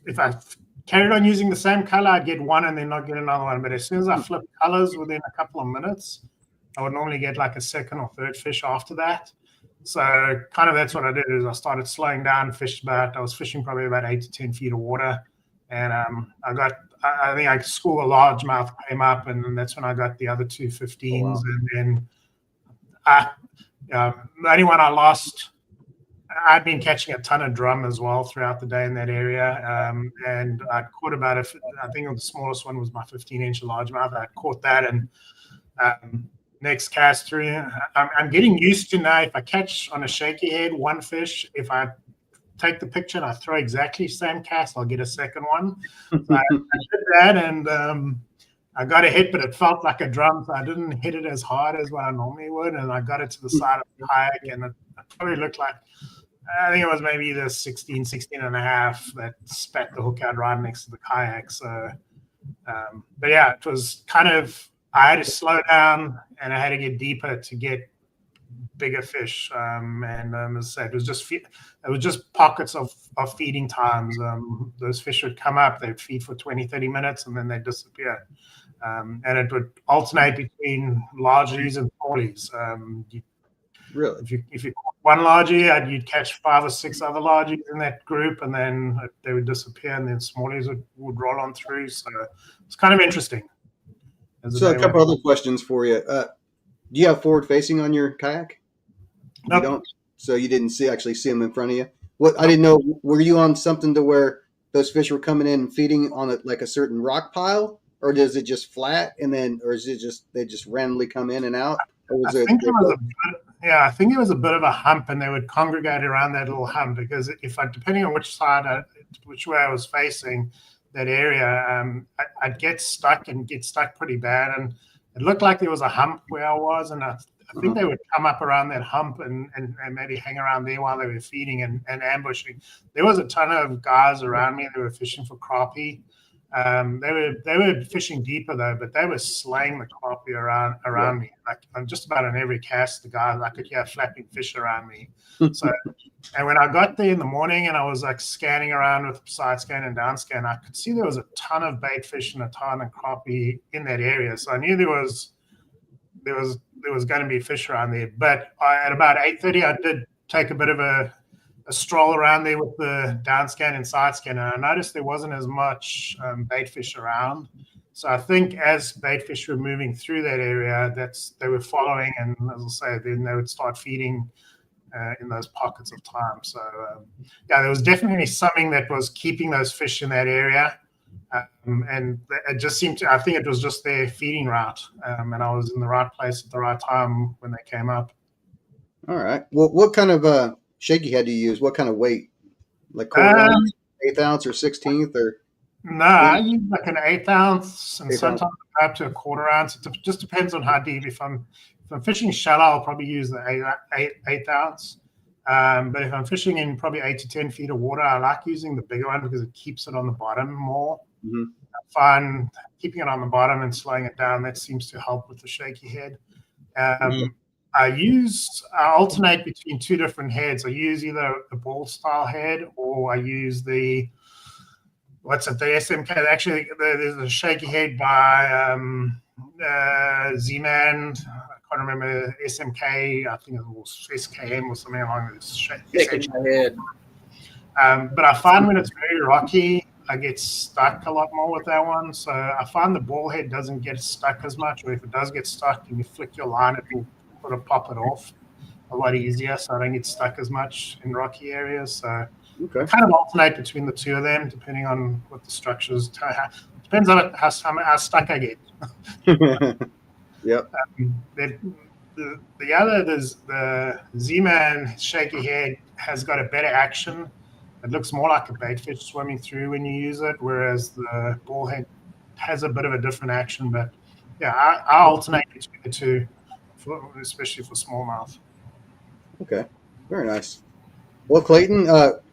if I carried on using the same color, I'd get one and then not get another one. But as soon as I flipped colors within a couple of minutes, I would normally get like a second or third fish after that. So kind of that's what I did is I started slowing down, I was fishing probably about 8 to 10 feet of water. And I think I schooled a largemouth came up, and then that's when I got the other two 15s. Oh, wow. And then the only one I lost, I'd been catching a ton of drum as well throughout the day in that area. And I caught I think the smallest one was my 15-inch largemouth. I caught that, and next cast through, I'm getting used to now if I catch on a shaky head one fish, if I take the picture and I throw exactly the same cast, I'll get a second one. So I did that, and I got a hit, but it felt like a drum, so I didn't hit it as hard as what I normally would, and I got it to the side of the kayak, and it probably looked like, I think it was maybe the 16 and a half that spat the hook out right next to the kayak. So, but yeah, it was kind of, I had to slow down, and I had to get deeper to get bigger fish, and as I said, it was just pockets of feeding times. Those fish would come up, they'd feed for 20-30 minutes, and then they'd disappear, and it would alternate between largies and smallies. Really, if you caught one largie, you'd catch 5 or 6 other largies in that group, and then they would disappear, and then smallies would roll on through. So it's kind of interesting. So a couple other questions for you. Do you have forward facing on your kayak? Nope. You don't. So you didn't actually see them in front of you. What I didn't know. Were you on something to where those fish were coming in and feeding on like a certain rock pile, or is it just flat or is it just they just randomly come in and out? I think it was a bit of a hump, and they would congregate around that little hump because depending on which way I was facing that area, I'd get stuck pretty bad, and it looked like there was a hump where I was, and I think they would come up around that hump and maybe hang around there while they were feeding and ambushing. There was a ton of guys around me that were fishing for crappie. They were fishing deeper though, but they were slaying the crappie around me. Like on just about on every cast, the guys, I could hear flapping fish around me. So, and when I got there in the morning and I was like scanning around with side scan and down scan, I could see there was a ton of bait fish and a ton of crappie in that area. So I knew there was going to be fish around there. But at about 8:30, I did take a bit of a stroll around there with the down scan and side scan, and I noticed there wasn't as much bait fish around. So I think as bait fish were moving through that area, they were following, and as I say, then they would start feeding in those pockets of time. So there was definitely something that was keeping those fish in that area. And it just seemed to, I think it was just their feeding route, and I was in the right place at the right time when they came up. All right. Well, what kind of shaky head do you use? What kind of weight? Like quarter ounce, 1/8 ounce, or 16th, or No, I use like an 1/8 ounce, and 1/8 ounce. sometimes up to a quarter ounce. It just depends on how deep. If I'm fishing shallow, I'll probably use the 8 ounce. But if I'm fishing in probably 8 to 10 feet of water, I like using the bigger one because it keeps it on the bottom more. Mhm. I find keeping it on the bottom and slowing it down, that seems to help with the shaky head. I alternate between two different heads. I use either the ball style head, or I use the SMK. Actually, there's a shaky head by Z-Man. I can't remember, SMK. I think it was SKM or something along this. Shaking my head. But I find when it's very rocky, I get stuck a lot more with that one. So I find the ball head doesn't get stuck as much, or if it does get stuck and you flick your line, it will sort of pop it off a lot easier. So I don't get stuck as much in rocky areas. So Okay. I kind of alternate between the two of them depending on what the structures. Depends on how stuck I get. Yep. The Z-Man shaky head has got a better action. It looks more like a baitfish swimming through when you use it, whereas the ball head has a bit of a different action. But yeah, I alternate between the two, especially for smallmouth. Okay. Very nice. Well, Clayton,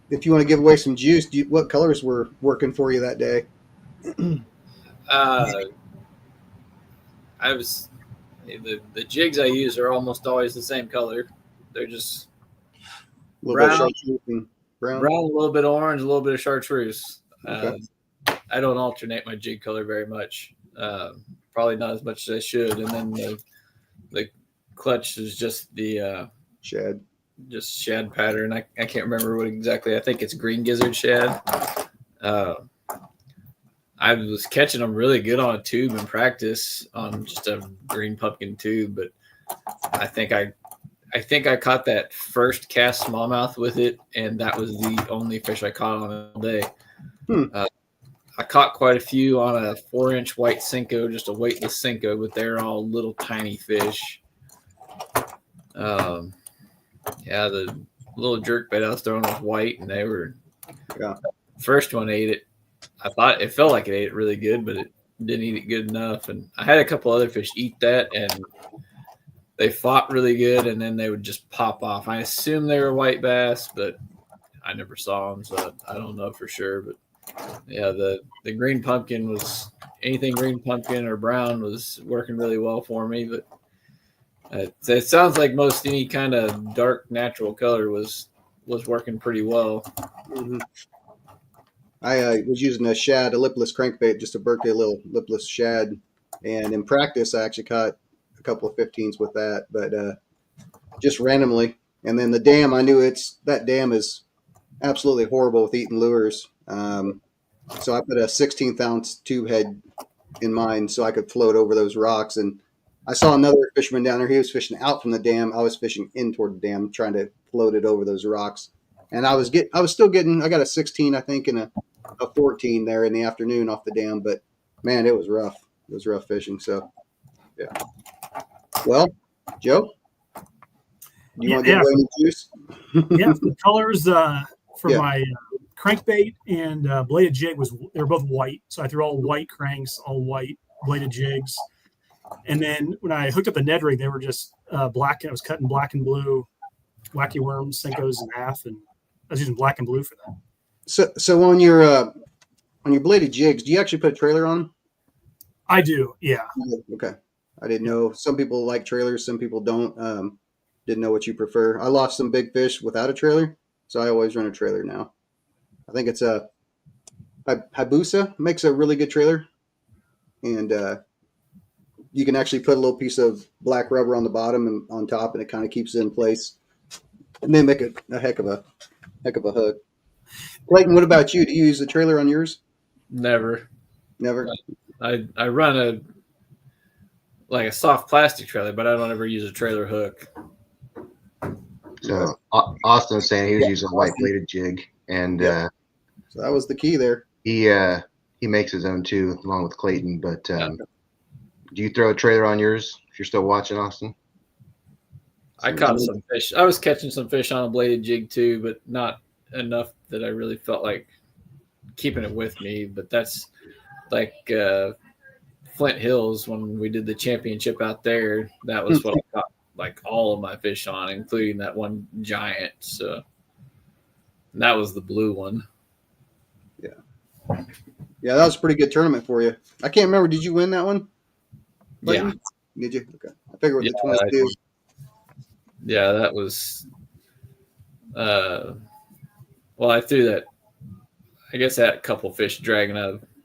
if you want to give away some juice, what colors were working for you that day? The jigs I use are almost always the same color. They're just A little brown, bit of chartreuse and brown. brown, a little bit of orange, a little bit of chartreuse. Okay. I don't alternate my jig color very much. Probably not as much as I should. And then the clutch is just the Shad. just shad pattern. I can't remember what exactly. I think it's green gizzard shad. I was catching them really good on a tube in practice on just a green pumpkin tube, but I think I caught that first cast smallmouth with it, and that was the only fish I caught on it all day. I caught quite a few on a 4-inch white Senko, just a weightless Senko, but they're all little tiny fish. The little jerkbait I was throwing was white, and they were. Yeah. First one ate it. I thought it felt like it ate it really good, but it didn't eat it good enough. And I had a couple other fish eat that, and they fought really good, and then they would just pop off. I assume they were white bass, but I never saw them, so I don't know for sure. But yeah, the green pumpkin was anything green pumpkin or brown was working really well for me. But it sounds like most any kind of dark natural color was working pretty well. Mm-hmm. I was using a lipless crankbait, just a Berkeley little lipless shad, and in practice I actually caught a couple of 15s with that, but just randomly. And then the dam, I knew that dam is absolutely horrible with eating lures, so I put a 16th ounce tube head in mine so I could float over those rocks. And I saw another fisherman down there. He was fishing out from the dam. I was fishing in toward the dam, trying to float it over those rocks. And I got a 16, I think, and a 14 there in the afternoon off the dam. But man, it was rough. It was rough fishing. So, yeah. Well, Joe, you want to give away any juice? Yeah, the colors for my crankbait and bladed jig they were both white. So I threw all white cranks, all white bladed jigs. And then when I hooked up the Ned rig, they were just black. I was cutting black and blue wacky worms, Senkos in half, and I was using black and blue for that. So on your bladed jigs, do you actually put a trailer on them? I do, yeah. Okay. I didn't know. Some people like trailers, some people don't. Didn't know what you prefer. I lost some big fish without a trailer, so I always run a trailer now. I think it's a Hayabusa makes a really good trailer, and you can actually put a little piece of black rubber on the bottom and on top, and it kind of keeps it in place. And they make a heck of a hook. Clayton, what about you? Do you use a trailer on yours? Never. I run a soft plastic trailer, but I don't ever use a trailer hook. So Austin's saying he was using a white bladed jig, and so that was the key there. He makes his own too, along with Clayton. But do you throw a trailer on yours if you're still watching, Austin? I caught some fish. I was catching some fish on a bladed jig too, but not enough that I really felt like keeping it with me. But that's like Flint Hills when we did the championship out there. That was what I caught like all of my fish on, including that one giant. So that was the blue one. Yeah, that was a pretty good tournament for you. I can't remember. Did you win that one? Clayton? Yeah. Did you? Okay. I figured with the 22. Yeah, that was. Well, I threw that. I guess I had a couple fish dragging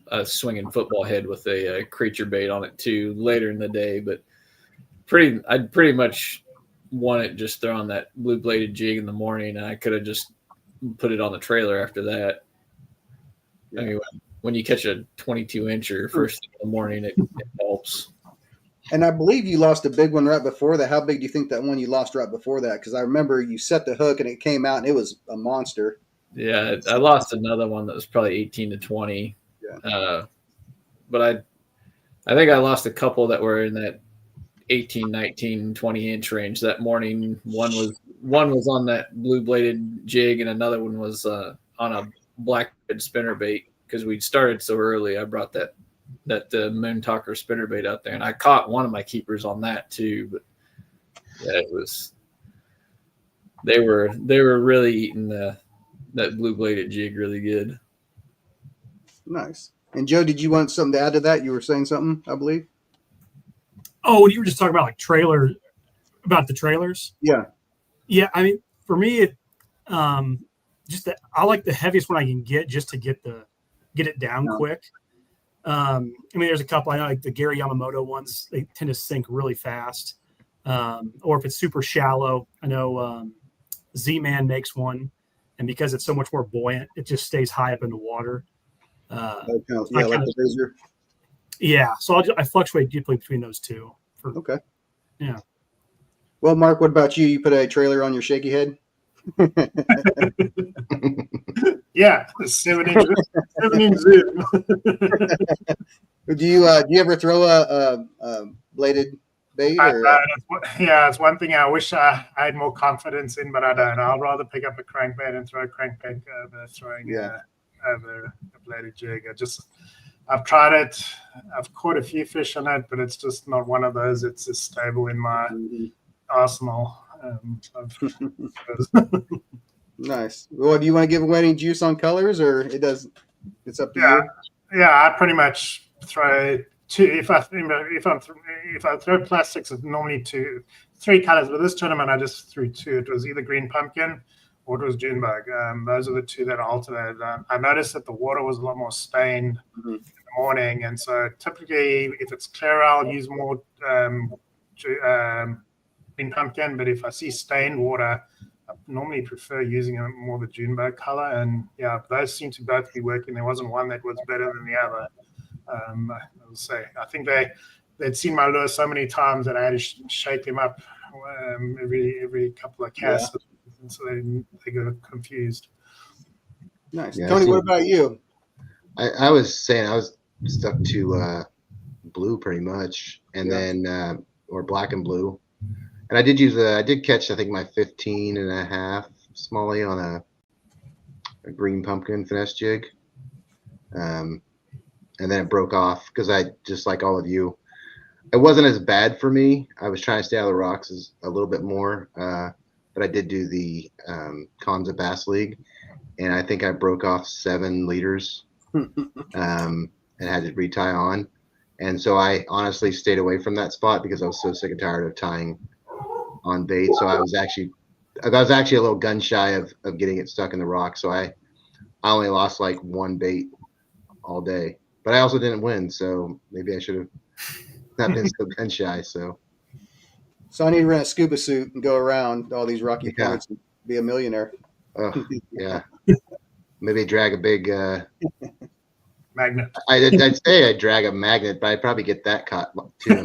a swinging football head with a creature bait on it too later in the day, but I'd pretty much won it just throwing that blue bladed jig in the morning, and I could have just put it on the trailer after that. Yeah. I mean, when you catch a 22-incher first thing in the morning, it helps. And I believe you lost a big one right before that. How big do you think that one you lost right before that? Because I remember you set the hook and it came out and it was a monster. Yeah, I lost another one that was probably 18 to 20. Yeah. But I think I lost a couple that were in that 18, 19, 20-inch range that morning. One was on that blue bladed jig and another one was on a blackhead spinnerbait because we'd started so early. I brought that moon talker spinnerbait out there, and I caught one of my keepers on that too. But yeah, it was they were really eating that blue bladed jig really good. Nice. And Joe, did you want something to add to that? You were saying something, I believe. Oh, you were just talking about about the trailers. Yeah. Yeah. I mean, for me, it I like the heaviest one I can get just to get it down quick. I mean, there's a couple I know, like the Gary Yamamoto ones. They tend to sink really fast. Or if it's super shallow, I know Z-Man makes one, and because it's so much more buoyant, it just stays high up in the water. Like the Bizz. Yeah, so I fluctuate deeply between those two. Okay. Yeah. Well, Mark, what about you? You put a trailer on your shaky head? Yeah, 7-inch zoom. Do you ever throw a bladed bait? It's one thing I wish I had more confidence in, but I don't. I'll rather pick up a crankbait and throw a crankbait over throwing over a bladed jig. I've tried it. I've caught a few fish on it, but it's just not one of those. It's as stable in my arsenal. Nice. Well, do you want to give away any juice on colors, or it's up to you? Yeah, I pretty much throw two. If I throw plastics, it's normally 3 colors. But this tournament, I just threw 2. It was either green pumpkin or it was Junebug. Those are the 2 that I alternated. I noticed that the water was a lot more stained in the morning, and so typically, if it's clear, I'll use more green pumpkin. But if I see stained water, I normally prefer using more the Junebug color. And yeah, those seem to both be working. There wasn't one that was better than the other. I would say I think they'd seen my lure so many times that I had to shake them up every couple of casts. Yeah. And so they got confused. Nice. Yeah, Tony, what about you? I was saying I was stuck to blue pretty much, and then or black and blue. And I did catch, I think, my 15.5 smallie on a green pumpkin finesse jig. And then it broke off because I, just like all of you, it wasn't as bad for me. I was trying to stay out of the rocks a little bit more. But I did do the Kanza Bass League, and I think I broke off 7 leaders and had to retie on. And so I honestly stayed away from that spot because I was so sick and tired of tying on bait. So I was actually a little gun shy of getting it stuck in the rock. So I only lost like 1 bait all day, but I also didn't win. So maybe I should have not been so gun shy. So I need to rent a scuba suit and go around all these rocky points and be a millionaire. Oh, yeah. Maybe drag a big magnet. I'd say I'd drag a magnet, but I'd probably get that caught too.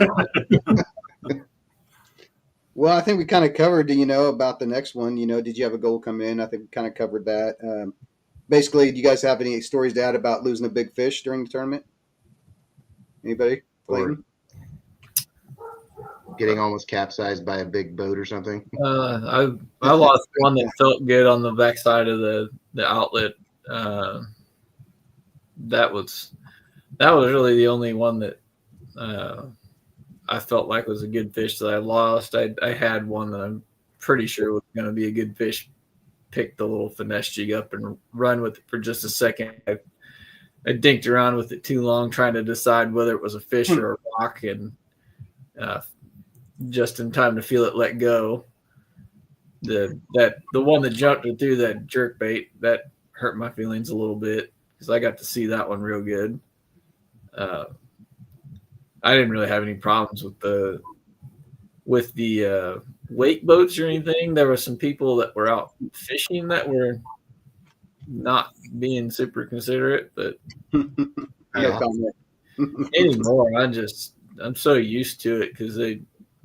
Well, I think we kind of covered, about the next one. Did you have a goal come in? I think we kind of covered that. Basically, do you guys have any stories to add about losing a big fish during the tournament? Anybody? Clayton? Getting almost capsized by a big boat or something. I lost one that felt good on the backside of the outlet. That was really the only one that I felt like was a good fish that I lost. I had one that I'm pretty sure was going to be a good fish. Pick the little finesse jig up and run with it for just a second. I dinked around with it too long trying to decide whether it was a fish or a rock, and just in time to feel it let go. The one that jumped through that jerk bait, that hurt my feelings a little bit because I got to see that one real good. I didn't really have any problems with the wake boats or anything. There were some people that were out fishing that were not being super considerate, but anymore, I'm so used to it because they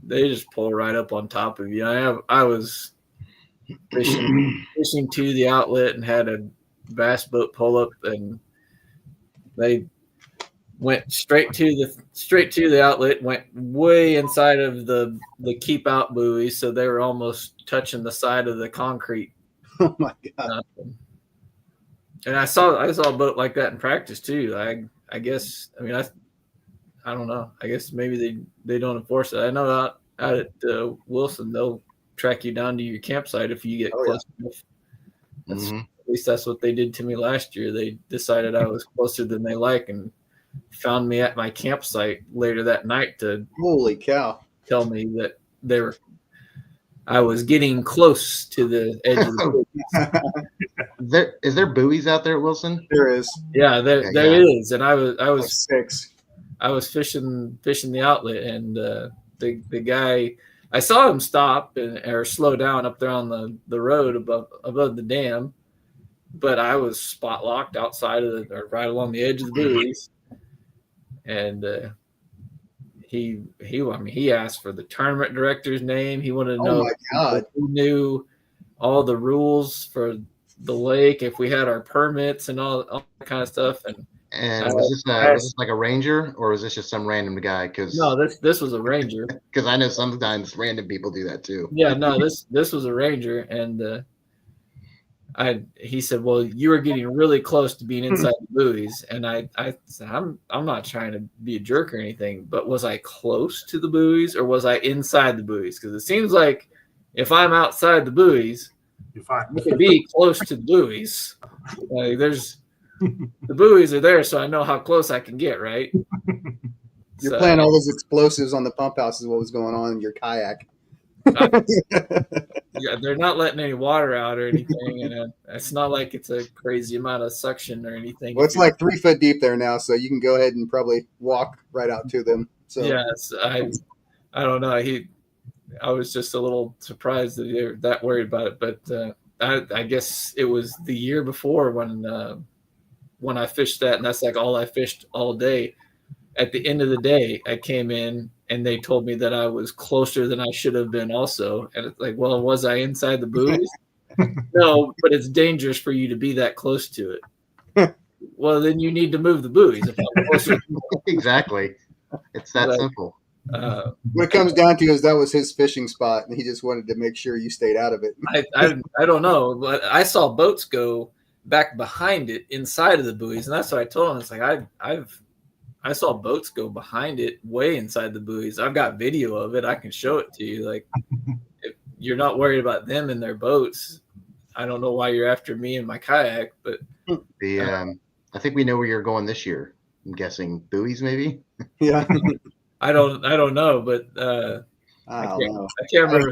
just pull right up on top of you. I was fishing to the outlet and had a bass boat pull up, and they went straight to the outlet, went way inside of the keep out buoy, so they were almost touching the side of the concrete. Oh my God. And I saw a boat like that in practice too. I guess, I mean, I don't know. I guess maybe they don't enforce it. I know out at Wilson, they'll track you down to your campsite if you get close enough. At least that's what they did to me last year. They decided I was closer than they like and found me at my campsite later that night to holy cow, tell me that I was getting close to the edge of the buoy. Is there buoys out there at Wilson? There is. Yeah, there is. And I was like 6. I was fishing the outlet, and the guy, I saw him stop or slow down up there on the road above the dam, but I was spot locked outside of or right along the edge of the buoys, and he asked for the tournament director's name. He wanted to know if we knew all the rules for the lake, if we had our permits and all that kind of stuff. And was this like a ranger, or was this just some random guy? No, this was a ranger. Because I know sometimes random people do that too. Yeah, no, this was a ranger, and he said, "Well, you were getting really close to being inside the buoys," and I said, "I'm not trying to be a jerk or anything, but was I close to the buoys or was I inside the buoys? Because it seems like if I'm outside the buoys, you're fine. I could be close to the buoys. Like the buoys are there, so I know how close I can get, right?" You're playing all those explosives on the pump house is what was going on in your kayak. Yeah, they're not letting any water out or anything, and it's not like it's a crazy amount of suction or anything. Well, it's like 3 foot deep there now, so you can go ahead and probably walk right out to them. So yes, I don't know. I was just a little surprised that they're that worried about it, but I guess it was the year before when I fished that, and that's like all I fished all day. At the end of the day, I came in and they told me that I was closer than I should have been also. And it's like, well, was I inside the buoys? No, but it's dangerous for you to be that close to it. Well, then you need to move the buoys. If I'm closer. Exactly. It's that simple. What it comes down to is that was his fishing spot, and he just wanted to make sure you stayed out of it. I don't know, but I saw boats go back behind it inside of the buoys, and that's what I told him. It's like I saw boats go behind it way inside the buoys. I've got video of it. I can show it to you. Like, if you're not worried about them and their boats, I don't know why you're after me and my kayak. But I think we know where you're going this year. I'm guessing buoys, maybe. Yeah. I don't know, but I can't remember.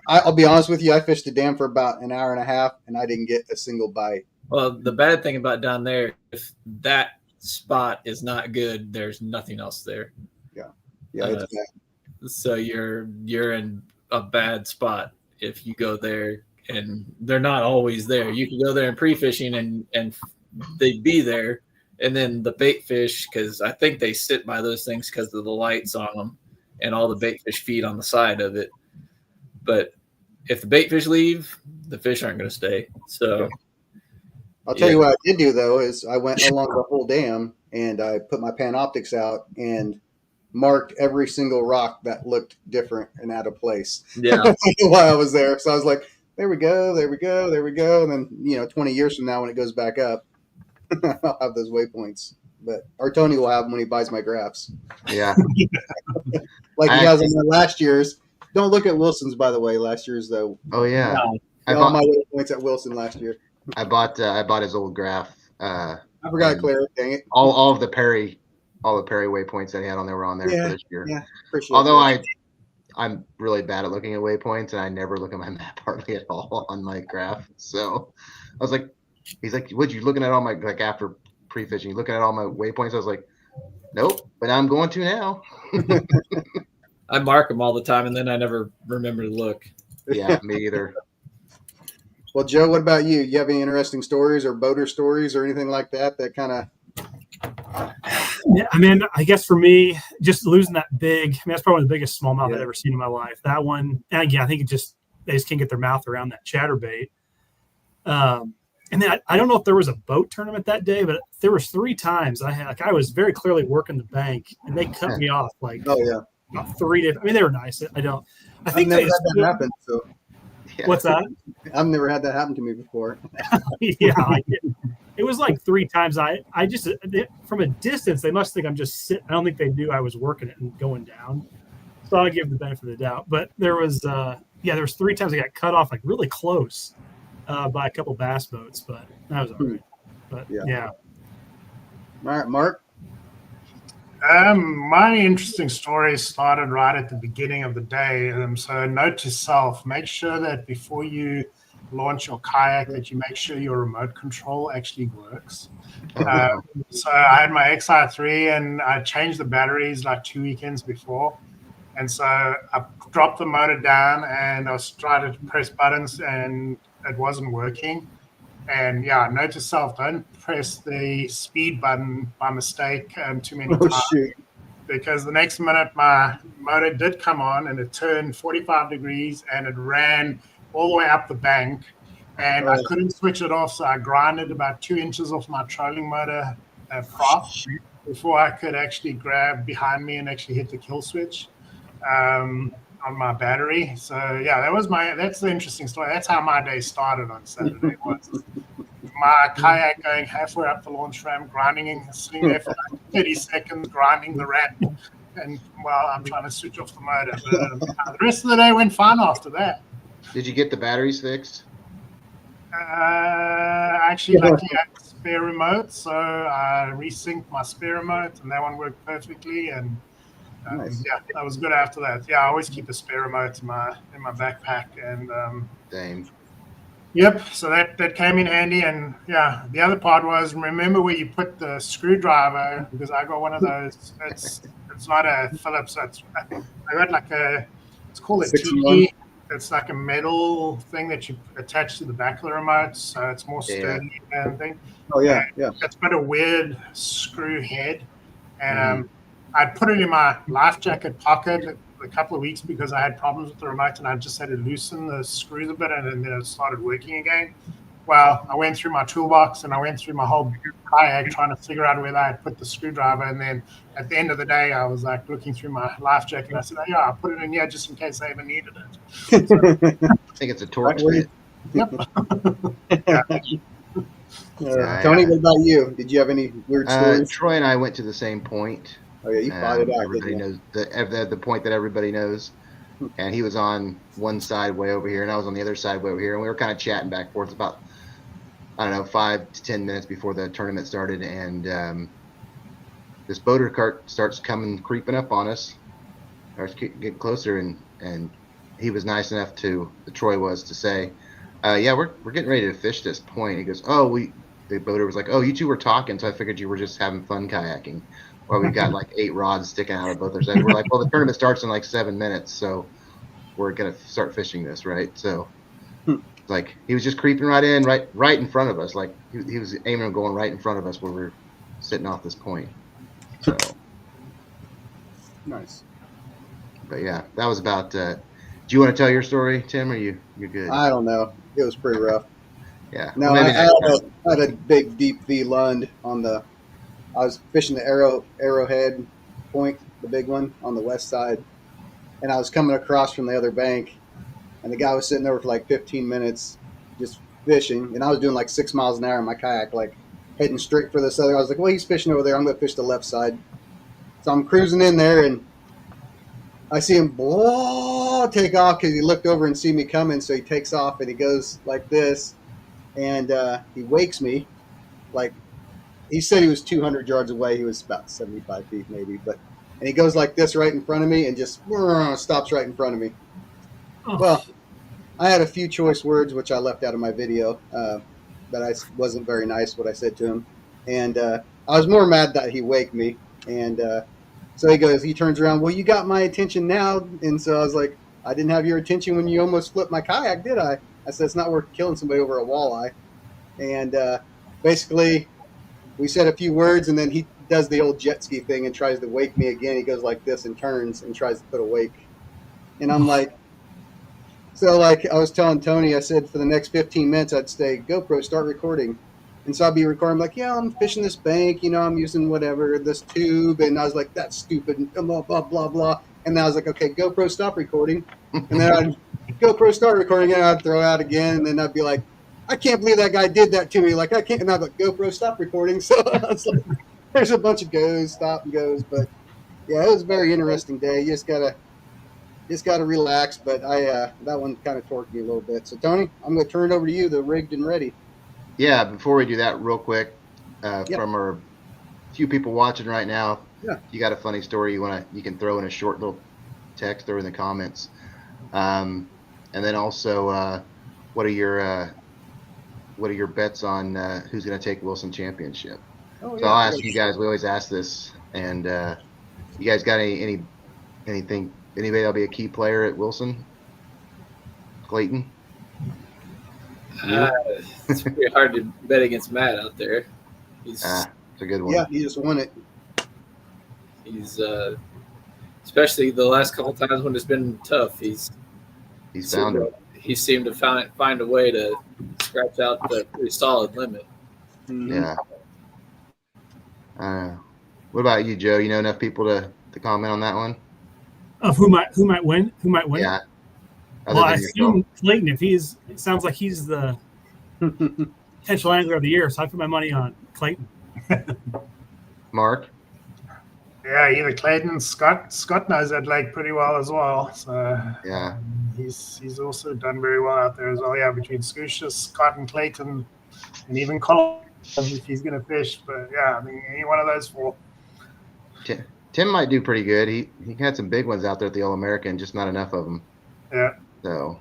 I'll be honest with you. I fished the dam for about an hour and a half, and I didn't get a single bite. Well, the bad thing about down there, if that spot is not good, there's nothing else there. Yeah, it's bad. So you're in a bad spot if you go there, and they're not always there. You can go there in pre-fishing and they'd be there, and then the bait fish, because I think they sit by those things because of the lights on them, and all the bait fish feed on the side of it. But if the bait fish leave, the fish aren't going to stay. So I'll tell you what I did do, though, is I went along the whole dam and I put my Panoptics out and marked every single rock that looked different and out of place. Yeah. While I was there. So I was like, there we go, there we go, there we go. And then, 20 years from now when it goes back up, I'll have those waypoints. But or Tony will have them when he buys my graphs. Yeah. Like he has on the last year's. Don't look at Wilson's, by the way. Last year's, though. Oh yeah. No. I All bought my waypoints at Wilson last year. I bought his old graph. I forgot to clear it. Dang it. All of the Perry waypoints that he had on there were on there for this year. Yeah, appreciate Although that. I'm really bad at looking at waypoints, and I never look at my map hardly at all on my graph. So I was like, he's like, "What you looking at all my like after pre-fishing? You looking at all my waypoints?" I was like, "Nope," but I'm going to now. I mark them all the time, and then I never remember to look. Yeah, me either. Well, Joe, what about you? You have any interesting stories or boater stories or anything like that kind of? Yeah, I mean, I guess for me, just losing that big, that's probably one of the biggest smallmouth I've ever seen in my life. That one, and again, I think they just can't get their mouth around that chatterbait. And then I don't know if there was a boat tournament that day, but there was 3 times I was very clearly working the bank, and they cut me off like about 3 days. I mean, they were nice. I think I've never had that happen. So Yeah. what's that? I've never had that happen to me before. Yeah, it was like 3 times. I just from a distance, they must think I'm just sitting. I don't think they knew I was working it and going down. So I'll give them the benefit of the doubt. But there was 3 times I got cut off like really close by a couple bass boats, but that was all right. But yeah. All right, Mark. My interesting story started right at the begining of the day. So note to self, make sure that before you launch your kayak that you make sure your remote control actually works. So I had my XR3 and I changed the batteries like 2 weekends before. And so I dropped the motor down and I was trying to press buttons and it wasn't working. And note to self, don't press the speed button by mistake too many times. Shoot. Because the next minute my motor did come on and it turned 45 degrees and it ran all the way up the bank and I couldn't switch it off. So I grinded about 2 inches off my trolling motor prop before I could actually grab behind me and actually hit the kill switch on my battery. So that's the interesting story. That's how my day started on Saturday. Was my kayak going halfway up the launch ramp, grinding, sitting there for like 30 seconds, grinding the ramp, and I'm trying to switch off the motor. But the rest of the day went fine after that. Did you get the batteries fixed? Actually, luckily I had a spare remote, so I resynced my spare remote, and that one worked perfectly. And Nice. that was good after that. I always keep a spare remote in my backpack, and Same. Yep. So that came in handy, and the other part was remember where you put the screwdriver, because I got one of those. It's not a Phillips. I got like it's called a 6-in-1. T. It's like a metal thing that you attach to the back of the remote, so it's more sturdy and thing. Oh yeah. It's got a weird screw head, and I'd put it in my life jacket pocket a couple of weeks because I had problems with the remote and I just had to loosen the screws a bit and then it started working again. Well, I went through my toolbox and I went through my whole kayak trying to figure out where I had put the screwdriver. And then at the end of the day, I was like looking through my life jacket and I said, I'll put it in here just in case I ever needed it. So, I think it's a torque fit. yep. Tony, what about you? Did you have any weird stories? Troy and I went to the same point. Oh yeah, you fought it out. Everybody knows the point that everybody knows, and he was on one side way over here, and I was on the other side way over here, and we were kind of chatting back and forth about 5 to 10 minutes before the tournament started, and this boater cart starts creeping up on us, starts getting closer, and he was nice enough Troy was to say, we're getting ready to fish this point. He goes, the boater was like, you two were talking, so I figured you were just having fun kayaking. Well, we've got like 8 rods sticking out of both our sides. We're like, the tournament starts in like 7 minutes, so we're gonna start fishing this, right? So, like, he was just creeping right in, right in front of us. Like he was aiming and going right in front of us where we're sitting off this point. So, Nice. but yeah, that was about. Do you want to tell your story, Tim? Or you're good? I don't know. It was pretty rough. Yeah. No, Well, I had a big deep V Lund on I was fishing the Arrowhead point, the big one on the west side, and I was coming across from the other bank, and the guy was sitting there for like 15 minutes just fishing, and I was doing like 6 miles an hour in my kayak, like heading straight for this other. I was like, well, he's fishing over there. I'm going to fish the left side. So I'm cruising in there, and I see him take off because he looked over and see me coming. So he takes off and he goes like this, and he wakes me. Like he said, he was 200 yards away. He was about 75 feet maybe, and he goes like this right in front of me and just stops right in front of me. Oh. Well, I had a few choice words which I left out of my video, but I wasn't very nice what I said to him, and I was more mad that he waked me, and so he turns around, well, you got my attention now, and so I was like, I didn't have your attention when you almost flipped my kayak, did I? I said, it's not worth killing somebody over a walleye, and basically we said a few words, and then he does the old jet ski thing and tries to wake me again. He goes like this and turns and tries to put a wake, and I'm like. So, like I was telling Tony, I said for the next 15 minutes, I'd say, GoPro, start recording. And so I'd be recording, like, yeah, I'm fishing this bank, I'm using whatever, this tube. And I was like, that's stupid, and blah, blah, blah, blah. And then I was like, okay, GoPro, stop recording. And then I'd GoPro, start recording, and I'd throw out again. And then I'd be like, I can't believe that guy did that to me. Like, I can't. And I'd be like, GoPro, stop recording. So I was like, there's a bunch of goes, stop and goes. But, yeah, it was a very interesting day. You just got to relax, but that one kind of torqued me a little bit. So, Tony, I'm going to turn it over to you, the rigged and ready. Yeah, before we do that, real quick, from our few people watching right now, if you got a funny story you can throw in a short little text or in the comments. And then also, what are your bets on who's going to take Wilson Championship? Oh, so I'll ask you guys. We always ask this, and you guys got anything? Anybody that'll be a key player at Wilson? Clayton? It's pretty hard to bet against Matt out there. It's a good one. Yeah, he just won it. He's especially the last couple times when it's been tough. He's found it. He seemed to find a way to scratch out the pretty solid limit. Yeah. What about you, Joe? You know enough people to comment on that one? Of who might win? Who might win? Yeah. Well, I assume Clayton. It sounds like he's the potential angler of the year, so I put my money on Clayton. Mark? Yeah, either Clayton and Scott. Scott knows that lake pretty well as well. So yeah, he's also done very well out there as well. Yeah, between Kushion, Scott, and Clayton, and even Colin if he's going to fish. But yeah, I mean, any one of those four. Tim might do pretty good. He had some big ones out there at the All-American, just not enough of them. Yeah. So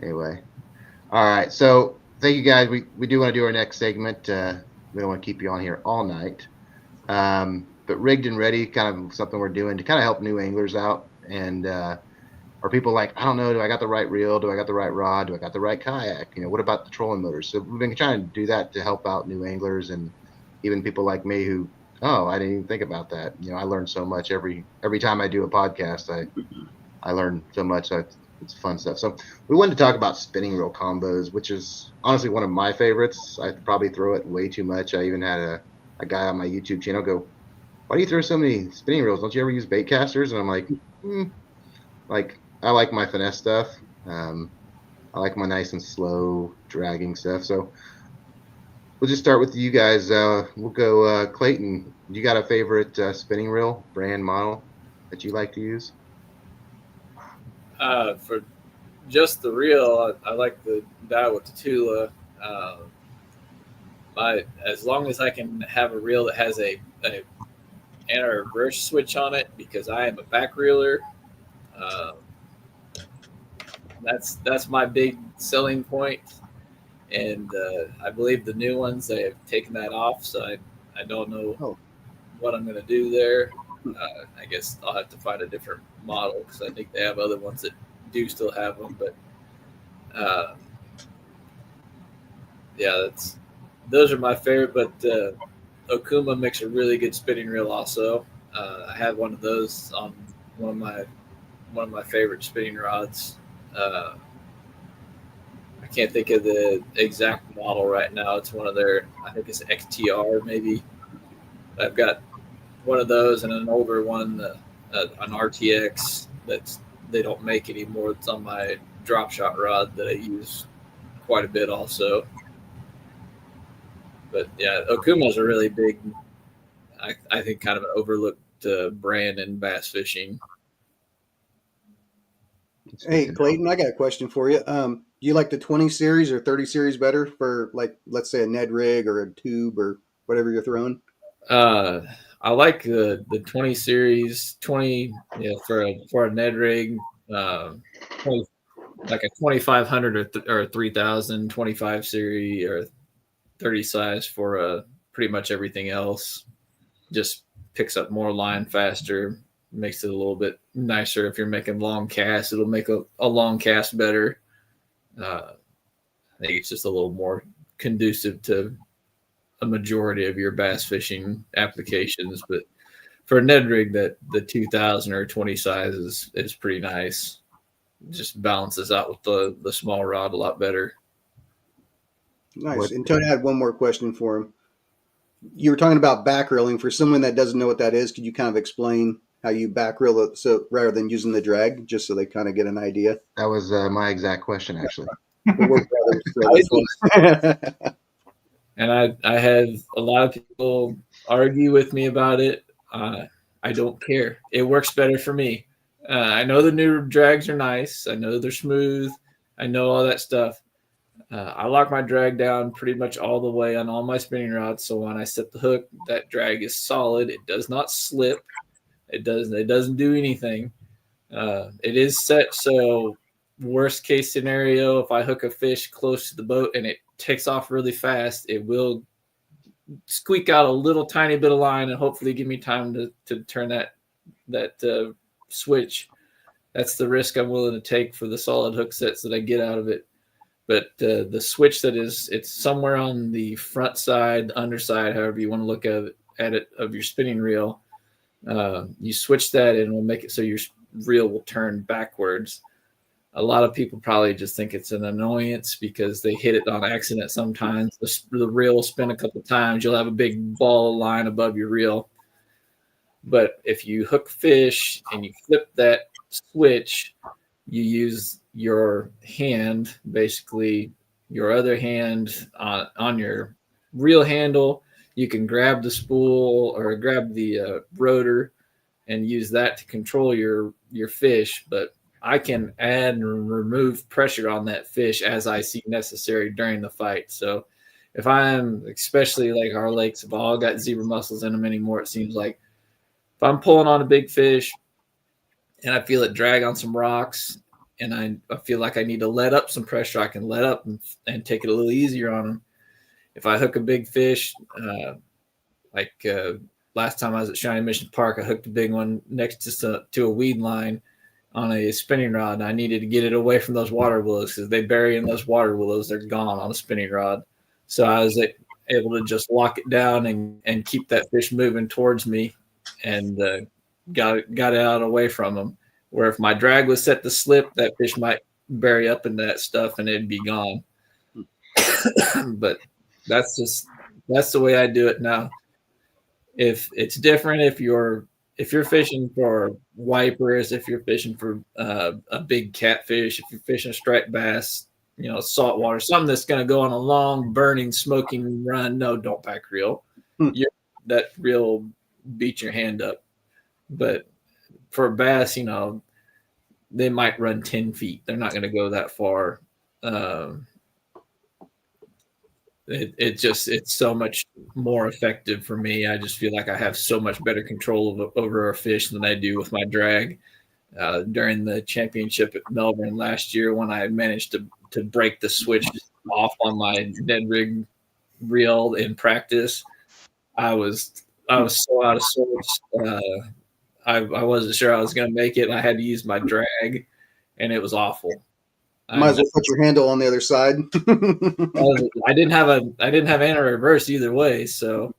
anyway, all right. So thank you guys. We do want to do our next segment. We don't want to keep you on here all night. But rigged and ready, kind of something we're doing to kind of help new anglers out. And are people like, I don't know, do I got the right reel? Do I got the right rod? Do I got the right kayak? What about the trolling motors? So we've been trying to do that to help out new anglers and even people like me who, I didn't even think about that. I learn so much every time I do a podcast. I learn so much. So it's fun stuff. So we wanted to talk about spinning reel combos, which is honestly one of my favorites. I probably throw it way too much. I even had a guy on my YouTube channel go, why do you throw so many spinning reels? Don't you ever use bait casters? And I'm like, I like my finesse stuff. I like my nice and slow dragging stuff. So we'll just start with you guys. We'll go Clayton. You got a favorite spinning reel, brand, model that you like to use? For just the reel, I like the Daiwa Tatula. As long as I can have a reel that has a anti-reverse switch on it, because I am a back reeler. That's my big selling point. And I believe the new ones, they have taken that off, so I don't know what I'm going to do there. I guess I'll have to find a different model because I think they have other ones that do still have them. But those are my favorite. But Okuma makes a really good spinning reel also. I have one of those on one of my favorite spinning rods. I can't think of the exact model right now. It's one of their, I think it's XTR maybe. I've got one of those and an older one, an RTX that they don't make anymore. It's on my drop shot rod that I use quite a bit also. But yeah, Okuma's a really big, I think, kind of an overlooked brand in bass fishing. Hey, Clayton, I got a question for you. Do you like the 20 series or 30 series better for, like, let's say a Ned rig or a tube or whatever you're throwing? I like the 20 series, 20 for a Ned rig, 20, like a 2500 or 3000 25 series or 30 size for pretty much everything else. Just picks up more line faster, makes it a little bit nicer. If you're making long casts, it'll make a long cast better. I think it's just a little more conducive to a majority of your bass fishing applications. But for a Ned rig, that the 2000 or 20 size is pretty nice. Just balances out with the small rod a lot better. Nice. And Tony, I had one more question for him. You were talking about back reeling. For someone that doesn't know what that is, could you kind of explain how you back reel it, so rather than using the drag, just so they kind of get an idea? That was my exact question, actually. And I have a lot of people argue with me about it. I don't care. It works better for me. I know the new drags are nice. I know they're smooth. I know all that stuff. I lock my drag down pretty much all the way on all my spinning rods. So when I set the hook, that drag is solid. It does not slip. It doesn't do anything. It is set so worst case scenario, if I hook a fish close to the boat and it takes off really fast, it will squeak out a little tiny bit of line and hopefully give me time to turn that switch. That's the risk I'm willing to take for the solid hook sets that I get out of it. But the switch it's somewhere on the front side, the underside, however you want to look at it of your spinning reel. You switch that and it'll make it so your reel will turn backwards. A lot of people probably just think it's an annoyance because they hit it on accident sometimes. The reel will spin a couple times. You'll have a big ball of line above your reel. But if you hook fish and you flip that switch, you use your hand, basically your other hand on your reel handle. You can grab the spool or grab the rotor and use that to control your fish. But I can add and remove pressure on that fish as I see necessary during the fight. So if I'm, especially like our lakes have all got zebra mussels in them anymore, it seems like if I'm pulling on a big fish and I feel it drag on some rocks and I feel like I need to let up some pressure, I can let up and take it a little easier on them. If I hook a big fish, last time I was at Shawnee Mission Park, I hooked a big one next to a weed line on a spinning rod, and I needed to get it away from those water willows because they bury in those water willows. They're gone on a spinning rod. So I was able to just lock it down and keep that fish moving towards me and got it out away from them. Where if my drag was set to slip, that fish might bury up in that stuff and it'd be gone. But that's the way I do it now. If it's different, if you're fishing for wipers, if you're fishing for a big catfish, if you're fishing a striped bass, saltwater, something that's going to go on a long, burning, smoking run, no, don't back reel. That reel beat your hand up. But for a bass, they might run 10 feet. They're not going to go that far. It's so much more effective for me. I just feel like I have so much better control over a fish than I do with my drag. During the championship at Melvern last year, when I managed to break the switch off on my Ned rig reel in practice, I was so out of sorts. I wasn't sure I was going to make it. I had to use my drag, and it was awful. Might as well put your handle on the other side. I didn't have anti-reverse either way, so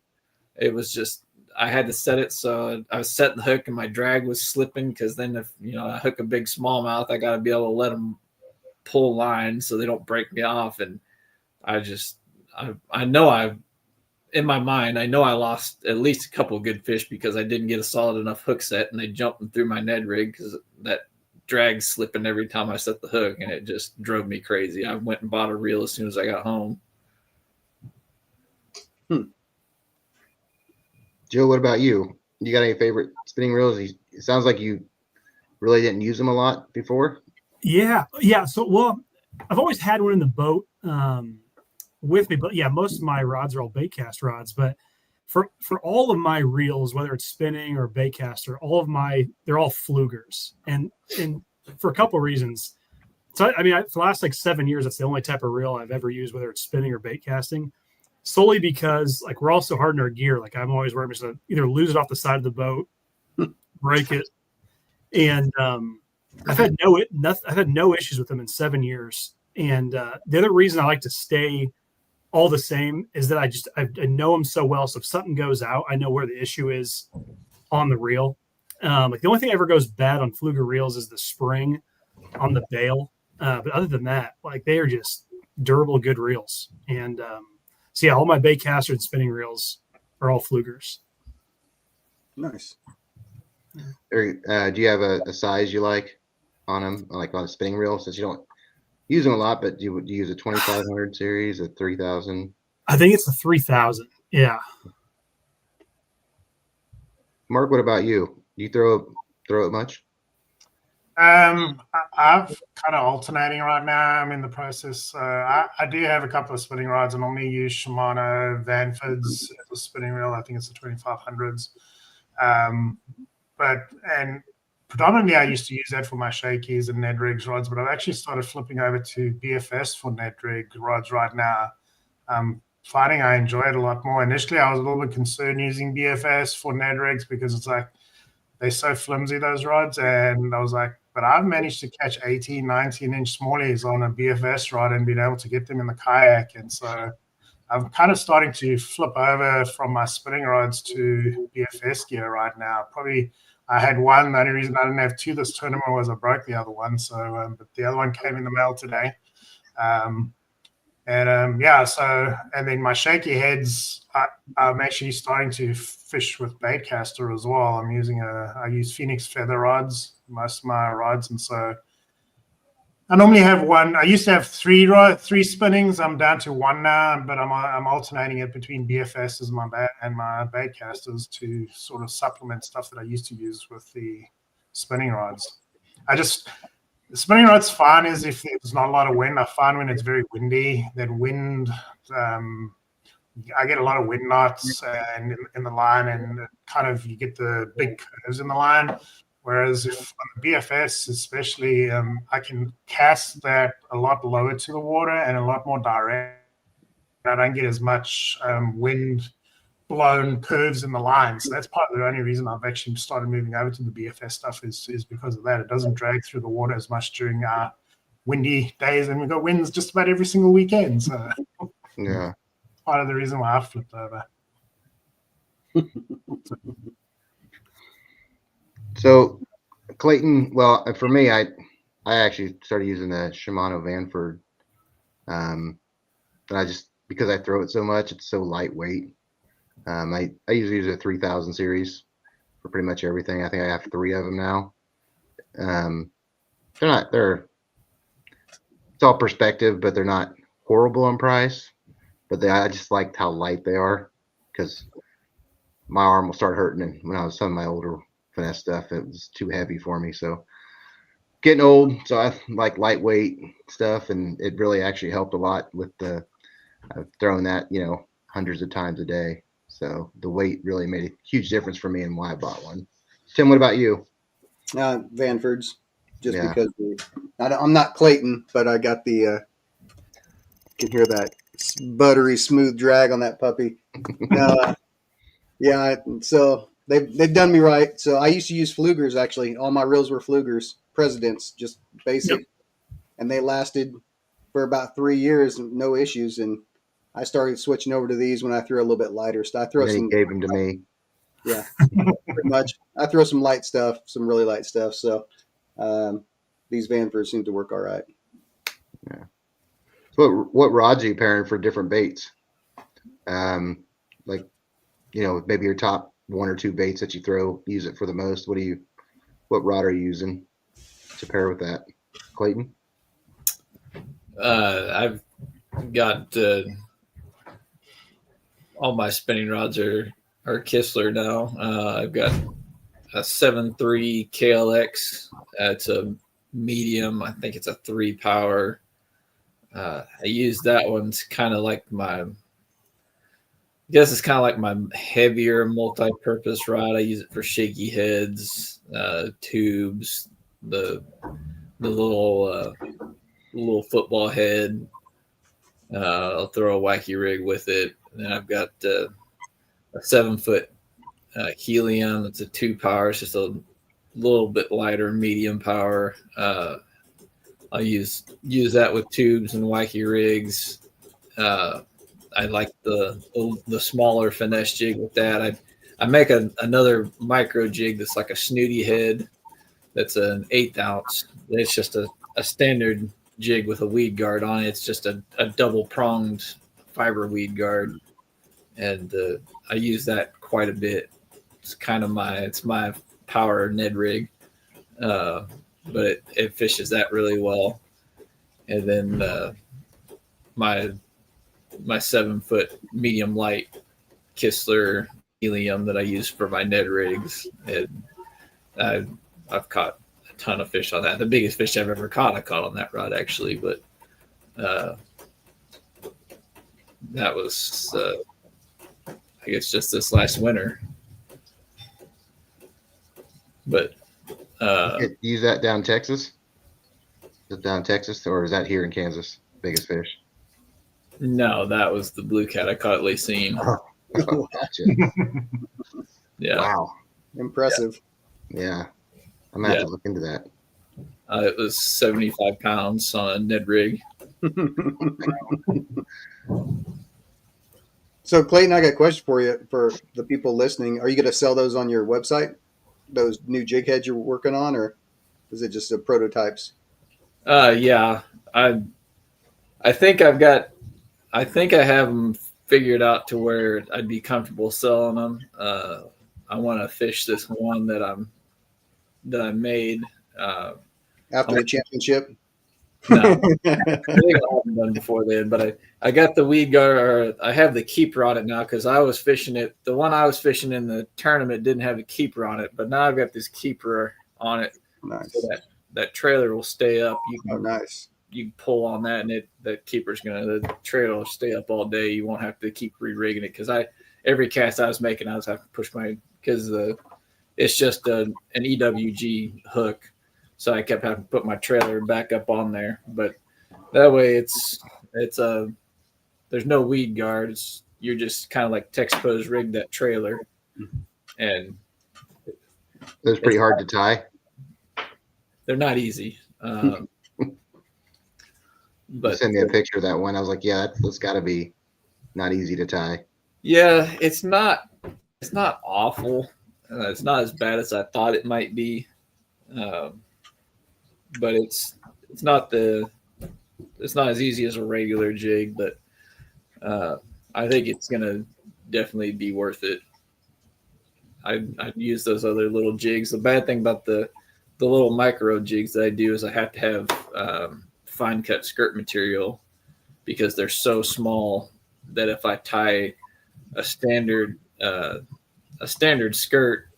it was just I had to set it so I was setting the hook and my drag was slipping because then if I hook a big smallmouth, I got to be able to let them pull line so they don't break me off. And I know in my mind I know I lost at least a couple of good fish because I didn't get a solid enough hook set and they jumped through my Ned rig because that drag slipping every time I set the hook, and it just drove me crazy. I went and bought a reel as soon as I got home. Joe, what about you? You got any favorite spinning reels? It sounds like you really didn't use them a lot before. Yeah. So, well, I've always had one in the boat with me, but yeah, most of my rods are all baitcast rods. But for all of my reels, whether it's spinning or baitcaster, they're all flugers, and for a couple of reasons. So I mean, for the last like 7 years, that's the only type of reel I've ever used, whether it's spinning or bait casting. Solely because like we're also hard in our gear. Like I'm always worried I'm just gonna either lose it off the side of the boat, break it, and I've had no issues with them in 7 years. And the other reason I like to stay all the same is that I know them so well. So if something goes out, I know where the issue is on the reel. Like the only thing ever goes bad on fluger reels is the spring on the bail. But other than that, like they are just durable, good reels. And so yeah, all my baitcaster and spinning reels are all flugers. Nice. Or, do you have a size you like on them, like on a spinning reel, since you don't use them a lot, but do you use a 2500 series, a 3000? I think it's the 3000. Yeah. Mark, what about you? Do you throw it much? I've kind of alternating right now. I'm in the process. I do have a couple of spinning rods. I normally use Shimano Vanfords as a spinning reel. I think it's the 2500s. And predominantly I used to use that for my shakies and Ned rigs rods, but I've actually started flipping over to BFS for Ned rig rods right now. I'm finding I enjoy it a lot more. Initially, I was a little bit concerned using BFS for Ned rigs because it's like they're so flimsy, those rods. And I was like, but I've managed to catch 18, 19-inch smallies on a BFS rod and been able to get them in the kayak. And so I'm kind of starting to flip over from my spinning rods to BFS gear right now. Probably I had one. The only reason I didn't have two this tournament was I broke the other one. So, but the other one came in the mail today. And then my shaky heads, I'm actually starting to fish with baitcaster as well. I use Phoenix feather rods, most of my rods, and so I normally have one. I used to have three spinnings. I'm down to one now, but I'm alternating it between BFS as my baitcasters to sort of supplement stuff that I used to use with the spinning rods. The spinning rod's fine is if there's not a lot of wind. I find when it's very windy, that wind, I get a lot of wind knots and in the line, and kind of you get the big curves in the line. Whereas if on the BFS, especially, I can cast that a lot lower to the water and a lot more direct. I don't get as much wind blown curves in the line. So that's part of the only reason I've actually started moving over to the BFS stuff is because of that. It doesn't drag through the water as much during our windy days, and we've got winds just about every single weekend. So Yeah, part of the reason why I flipped over. So Clayton, well, for me, I actually started using the Shimano Vanford. And I just, because I throw it so much, it's so lightweight. I usually use a 3000 series for pretty much everything. I think I have 3 of them now. It's all perspective, but they're not horrible on price. But I just liked how light they are, because my arm will start hurting. And when I was some of my older finesse stuff, it was too heavy for me. So getting old, so I like lightweight stuff, and it really actually helped a lot with throwing that, hundreds of times a day. So the weight really made a huge difference for me and why I bought one. Tim, what about you? Vanfords, just Yeah. because I'm not Clayton, but I got the can hear that buttery smooth drag on that puppy. Yeah, so they've done me right. So I used to use flugers, actually. All my reels were flugers, presidents, just basic. Yep. And they lasted for about 3 years, no issues. And I started switching over to these when I threw a little bit lighter stuff. I throw And then he some, gave them to me. yeah, pretty much. I throw some light stuff, some really light stuff. So these Vanfords seem to work all right. Yeah. So what rods are you pairing for different baits? Like, maybe your top 1 or 2 baits that you use it for the most. What rod are you using? to pair with that? Clayton? I've got all my spinning rods are Kistler now. I've got a 7.3 KLX. It's a medium. I think it's a 3 power. I use that one. It's kind of like my heavier multi-purpose rod. I use it for shaky heads, tubes, the little football head. I'll throw a wacky rig with it. And then I've got a 7-foot helium. It's a 2 power. It's just a little bit lighter, medium power. I'll use that with tubes and wacky rigs. I like the smaller finesse jig with that. I make another micro jig that's like a snooty head. That's an 1/8 ounce. It's just a standard jig with a weed guard on it. It's just a double pronged fiber weed guard, and I use that quite a bit. It's kind of my power Ned rig, but it fishes that really well. And then my 7-foot medium light Kistler helium that I use for my Ned rigs, and I've caught a ton of fish on that. The biggest fish I've ever caught, I caught on that rod actually, but that was I guess just this last winter. But use that down Texas? Is it down Texas, or is that here in Kansas? Biggest fish? No, that was the blue cat I caught at Lacine. Oh, gotcha. Yeah. Wow. Impressive. Yeah. I'm going to have to look into that. It was 75 pounds on a Ned rig. So, Clayton, I got a question for you for the people listening. Are you going to sell those on your website, those new jig heads you're working on, or is it just the prototypes? Yeah. I think I have them figured out to where I'd be comfortable selling them. I want to fish this one that I made After the championship? No, I think I haven't done before then. But I got the weed guard, or I have the keeper on it now because I was fishing it. The one I was fishing in the tournament didn't have a keeper on it, but now I've got this keeper on it. Nice. So that trailer will stay up. Nice. You can pull on that, and the trailer will stay up all day. You won't have to keep re-rigging it because every cast I was making, I was having to push because it's just an EWG hook, so I kept having to put my trailer back up on there. But that way, it's there's no weed guards. You're just kind of like Texpose rigged that trailer, and it was pretty hard to tie. They're not easy. But send me a picture of that one. I was like, yeah, that's got to be not easy to tie. Yeah, it's not awful. It's not as bad as I thought it might be. But it's not as easy as a regular jig, but I think it's gonna definitely be worth it. I'd use those other little jigs. The bad thing about the little micro jigs that I do is I have to have fine cut skirt material because they're so small that if I tie a standard skirt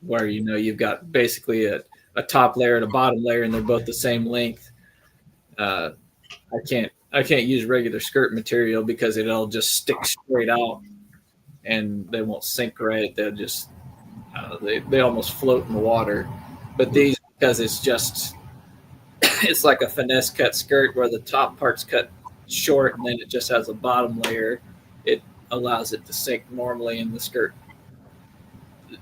where you've got basically a top layer and a bottom layer and they're both the same length, I can't use regular skirt material because it'll just stick straight out and they won't sink right. They'll just they almost float in the water. But these, because it's like a finesse cut skirt where the top part's cut short and then it just has a bottom layer, it allows it to sink normally in the skirt.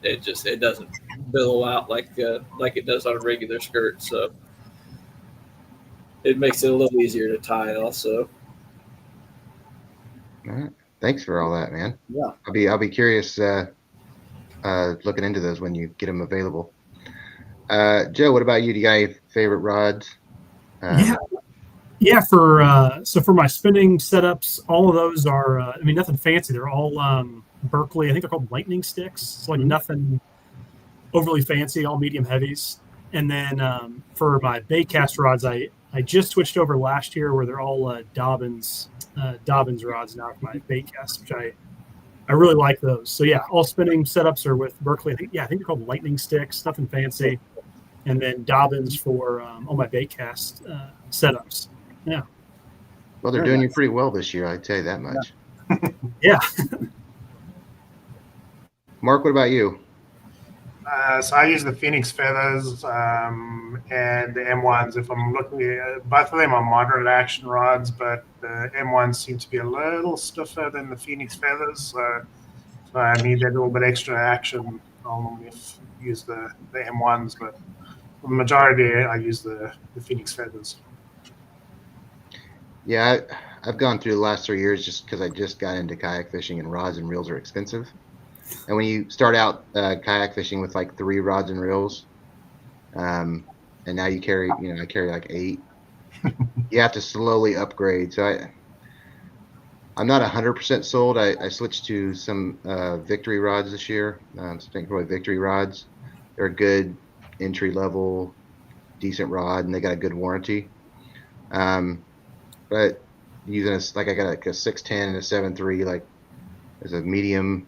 It doesn't billow out like it does on a regular skirt, so it makes it a little easier to tie also. All right. Thanks for all that, man. Yeah. I'll be curious looking into those when you get them available. Joe, what about you? Do you got any favorite rods? Yeah. For my spinning setups, all of those are nothing fancy. They're all Berkeley. I think they're called lightning sticks. It's like nothing overly fancy. All medium heavies. And then for my bait cast rods, I just switched over last year where they're all Dobbins rods now for my bait cast, which I really like those. So yeah, all spinning setups are with Berkeley. I think they're called lightning sticks, nothing fancy. And then Dobbins for all my bait cast setups. Yeah. Well, they're doing you pretty well this year. I tell you that much. Yeah. Mark, what about you? So I use the Phoenix Feathers and the M1s. If I'm looking at both of them are moderate action rods, but the M1s seem to be a little stiffer than the Phoenix Feathers. So if I need that little bit extra action, I'll normally use the M1s. But for the majority, I use the Phoenix Feathers. Yeah, I've gone through the last 3 years just because I just got into kayak fishing and rods and reels are expensive. And when you start out kayak fishing with like 3 rods and reels, and now I carry like 8, you have to slowly upgrade. So I'm not 100% sold. I switched to some Victory rods this year. Something called Victory rods. They're a good entry level, decent rod, and they got a good warranty. But using I got like a 610 and a 7.3, like as a medium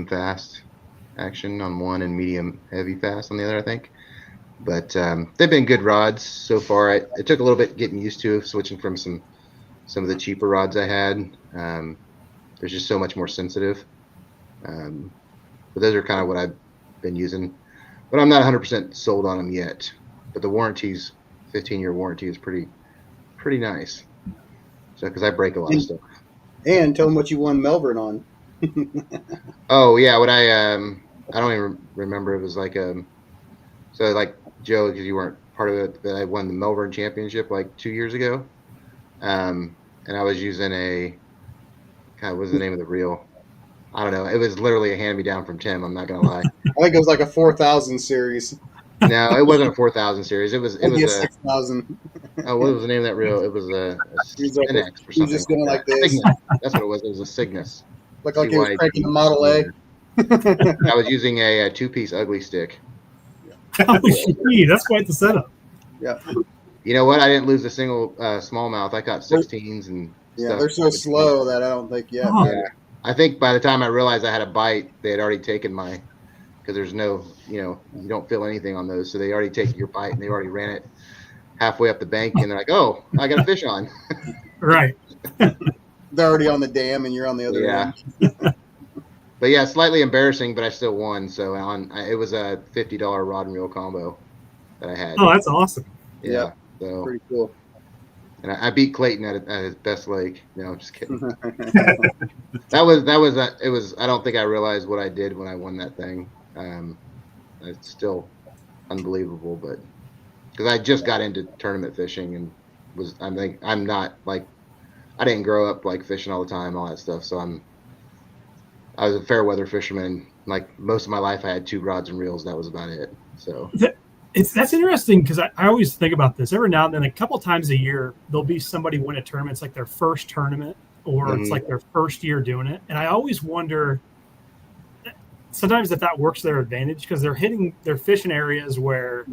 fast action on one and medium heavy fast on the other, I think. But they've been good rods so far. It took a little bit getting used to switching from some of the cheaper rods I had. They're just so much more sensitive. But those are kind of what I've been using. But I'm not 100% sold on them yet. But the warranties, 15-year warranty is pretty nice. So because I break a lot of stuff. And tell them what you won Melvern on. Oh yeah, what I don't even remember. It was like so like Joe, because you weren't part of it, that I won the Melvern Championship like 2 years ago, and I was using what was the name of the reel? I don't know. It was literally a hand me down from Tim. I'm not gonna lie. I think it was like a 4,000 series. No, it wasn't a 4,000 series. It was Maybe a 6,000. Oh, what was the name of that reel? It was a Cygnus or He was something. just going like this. Cygnus. That's what it was. It was a Cygnus. Looked like he was cranking a Model A. I was using a 2-piece ugly stick. Oh, gee, that's quite the setup. Yeah. You know what? I didn't lose a single smallmouth. I caught 16s and Yeah, stuff. they're so slow that I don't think, Oh. Yeah. I think by the time I realized I had a bite, they had already taken because there's no, you don't feel anything on those. So they already take your bite and they already ran it halfway up the bank and they're like, oh, I got a fish on. Right. They're already on the dam and you're on the other end. But yeah, slightly embarrassing, but I still won. So it was a $50 rod and reel combo that I had. Oh, that's awesome. Yeah. So Pretty cool. and I beat Clayton at his best lake. No, just kidding. It was. I don't think I realized what I did when I won that thing. It's still unbelievable, but because I just got into tournament fishing and I'm not like, I didn't grow up like fishing all the time, all that stuff. So I was a fair weather fisherman. Like most of my life, I had 2 rods and reels. That was about it. So that's interesting because I always think about this. Every now and then, a couple times a year, there'll be somebody win a tournament. It's like their first tournament, or it's like their first year doing it. And I always wonder sometimes if that works to their advantage because they're fishing areas where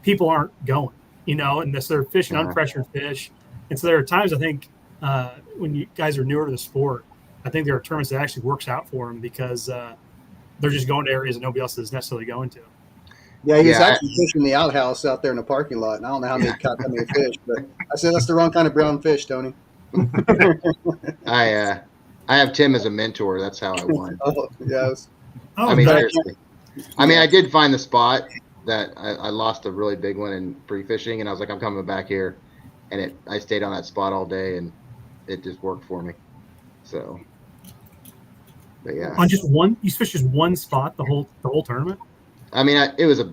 people aren't going, and they're fishing unpressured fish. And so there are times I think when you guys are newer to the sport, I think there are tournaments that actually works out for them because they're just going to areas that nobody else is necessarily going to. Yeah, he was actually fishing the outhouse out there in the parking lot. And I don't know how many caught that many fish, but I said that's the wrong kind of brown fish, Tony. I have Tim as a mentor. That's how I won. Oh, yes. Oh, I mean, nice. seriously. I did find the spot that I lost a really big one in pre-fishing, and I was like, I'm coming back here, and I stayed on that spot all day, and it just worked for me. So, but yeah. On just you fished just one spot the whole tournament? I mean, it was a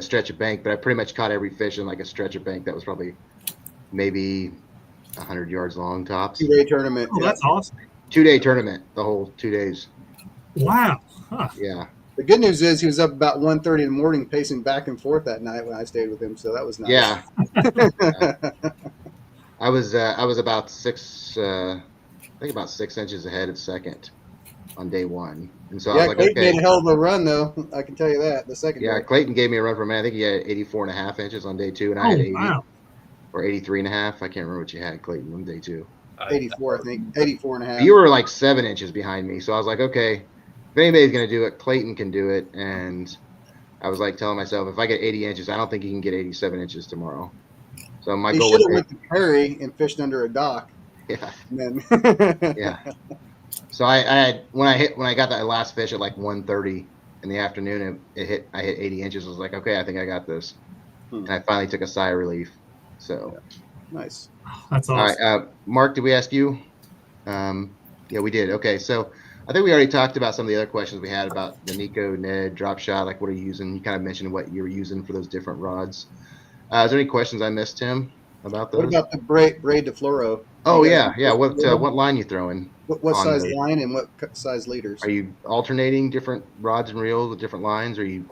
stretch of bank, but I pretty much caught every fish in like a stretch of bank that was probably maybe 100 yards long tops. 2-day tournament. Oh, that's awesome. 2-day tournament, the whole 2 days. Wow. Huh. Yeah. The good news is he was up about 1:30 in the morning pacing back and forth that night when I stayed with him, so that was nice. Yeah. I was about 6 inches ahead of second. on day one. And so I Yeah, was like, Clayton okay. made a hell of a run, though. I can tell you that. The second Yeah, day. Clayton gave me a run for a man. I think he had 84.5 inches on day 2, and I Oh had 80 wow! or 83.5. I can't remember what you had, Clayton, on day 2. 84, I think. 84 and a half. You were like 7 inches behind me. So I was like, okay, if anybody's going to do it, Clayton can do it. And I was like telling myself, if I get 80 inches, I don't think he can get 87 inches tomorrow. So my He goal should was have went to Perry and fished under a dock. yeah, And then yeah. So I had when I got that last fish at like 1:30 in the afternoon, I hit 80 inches. I was like, okay, I think I got this. And I finally took a sigh of relief. So nice. That's all awesome. right, Mark, did we ask you? Yeah, we did. Okay, so I think we already talked about some of the other questions we had about the Nico, Ned, drop shot. Like, what are you using? You kind of mentioned what you were using for those different rods. Is there any questions I missed, Tim, about What those? about the braid to fluoro? Oh You guys yeah, yeah. use fluoro? What line you throwing What on size those? line and what size leaders? Are you alternating different rods and reels with different lines, or are you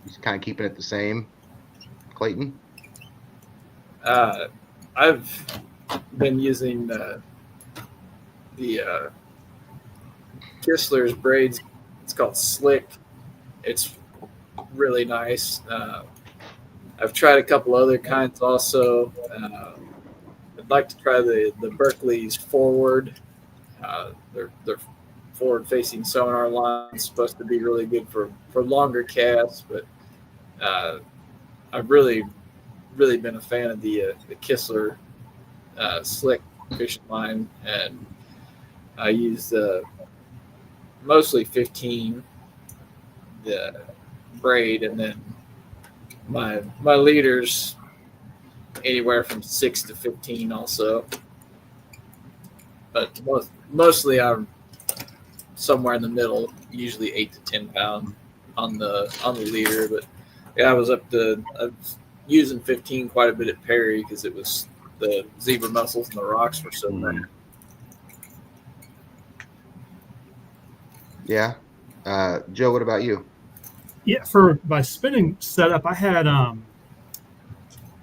just kind of keeping it the same, Clayton? I've been using the Kistler's braids. It's called Slick. It's really nice. I've tried a couple other kinds also. I'd like to try the Berkeley's Forward. They're forward-facing sonar lines, supposed to be really good for longer casts, but I've really been a fan of the Kistler Slick fishing line, and I use mostly 15 the braid, and then my leaders anywhere from 6 to 15 also, but mostly I'm somewhere in the middle, usually 8 to 10 pound on the leader. But yeah, I was using 15 quite a bit at Perry because it was the zebra mussels and the rocks were so bad. Yeah. Joe, what about you? Yeah, for my spinning setup, I had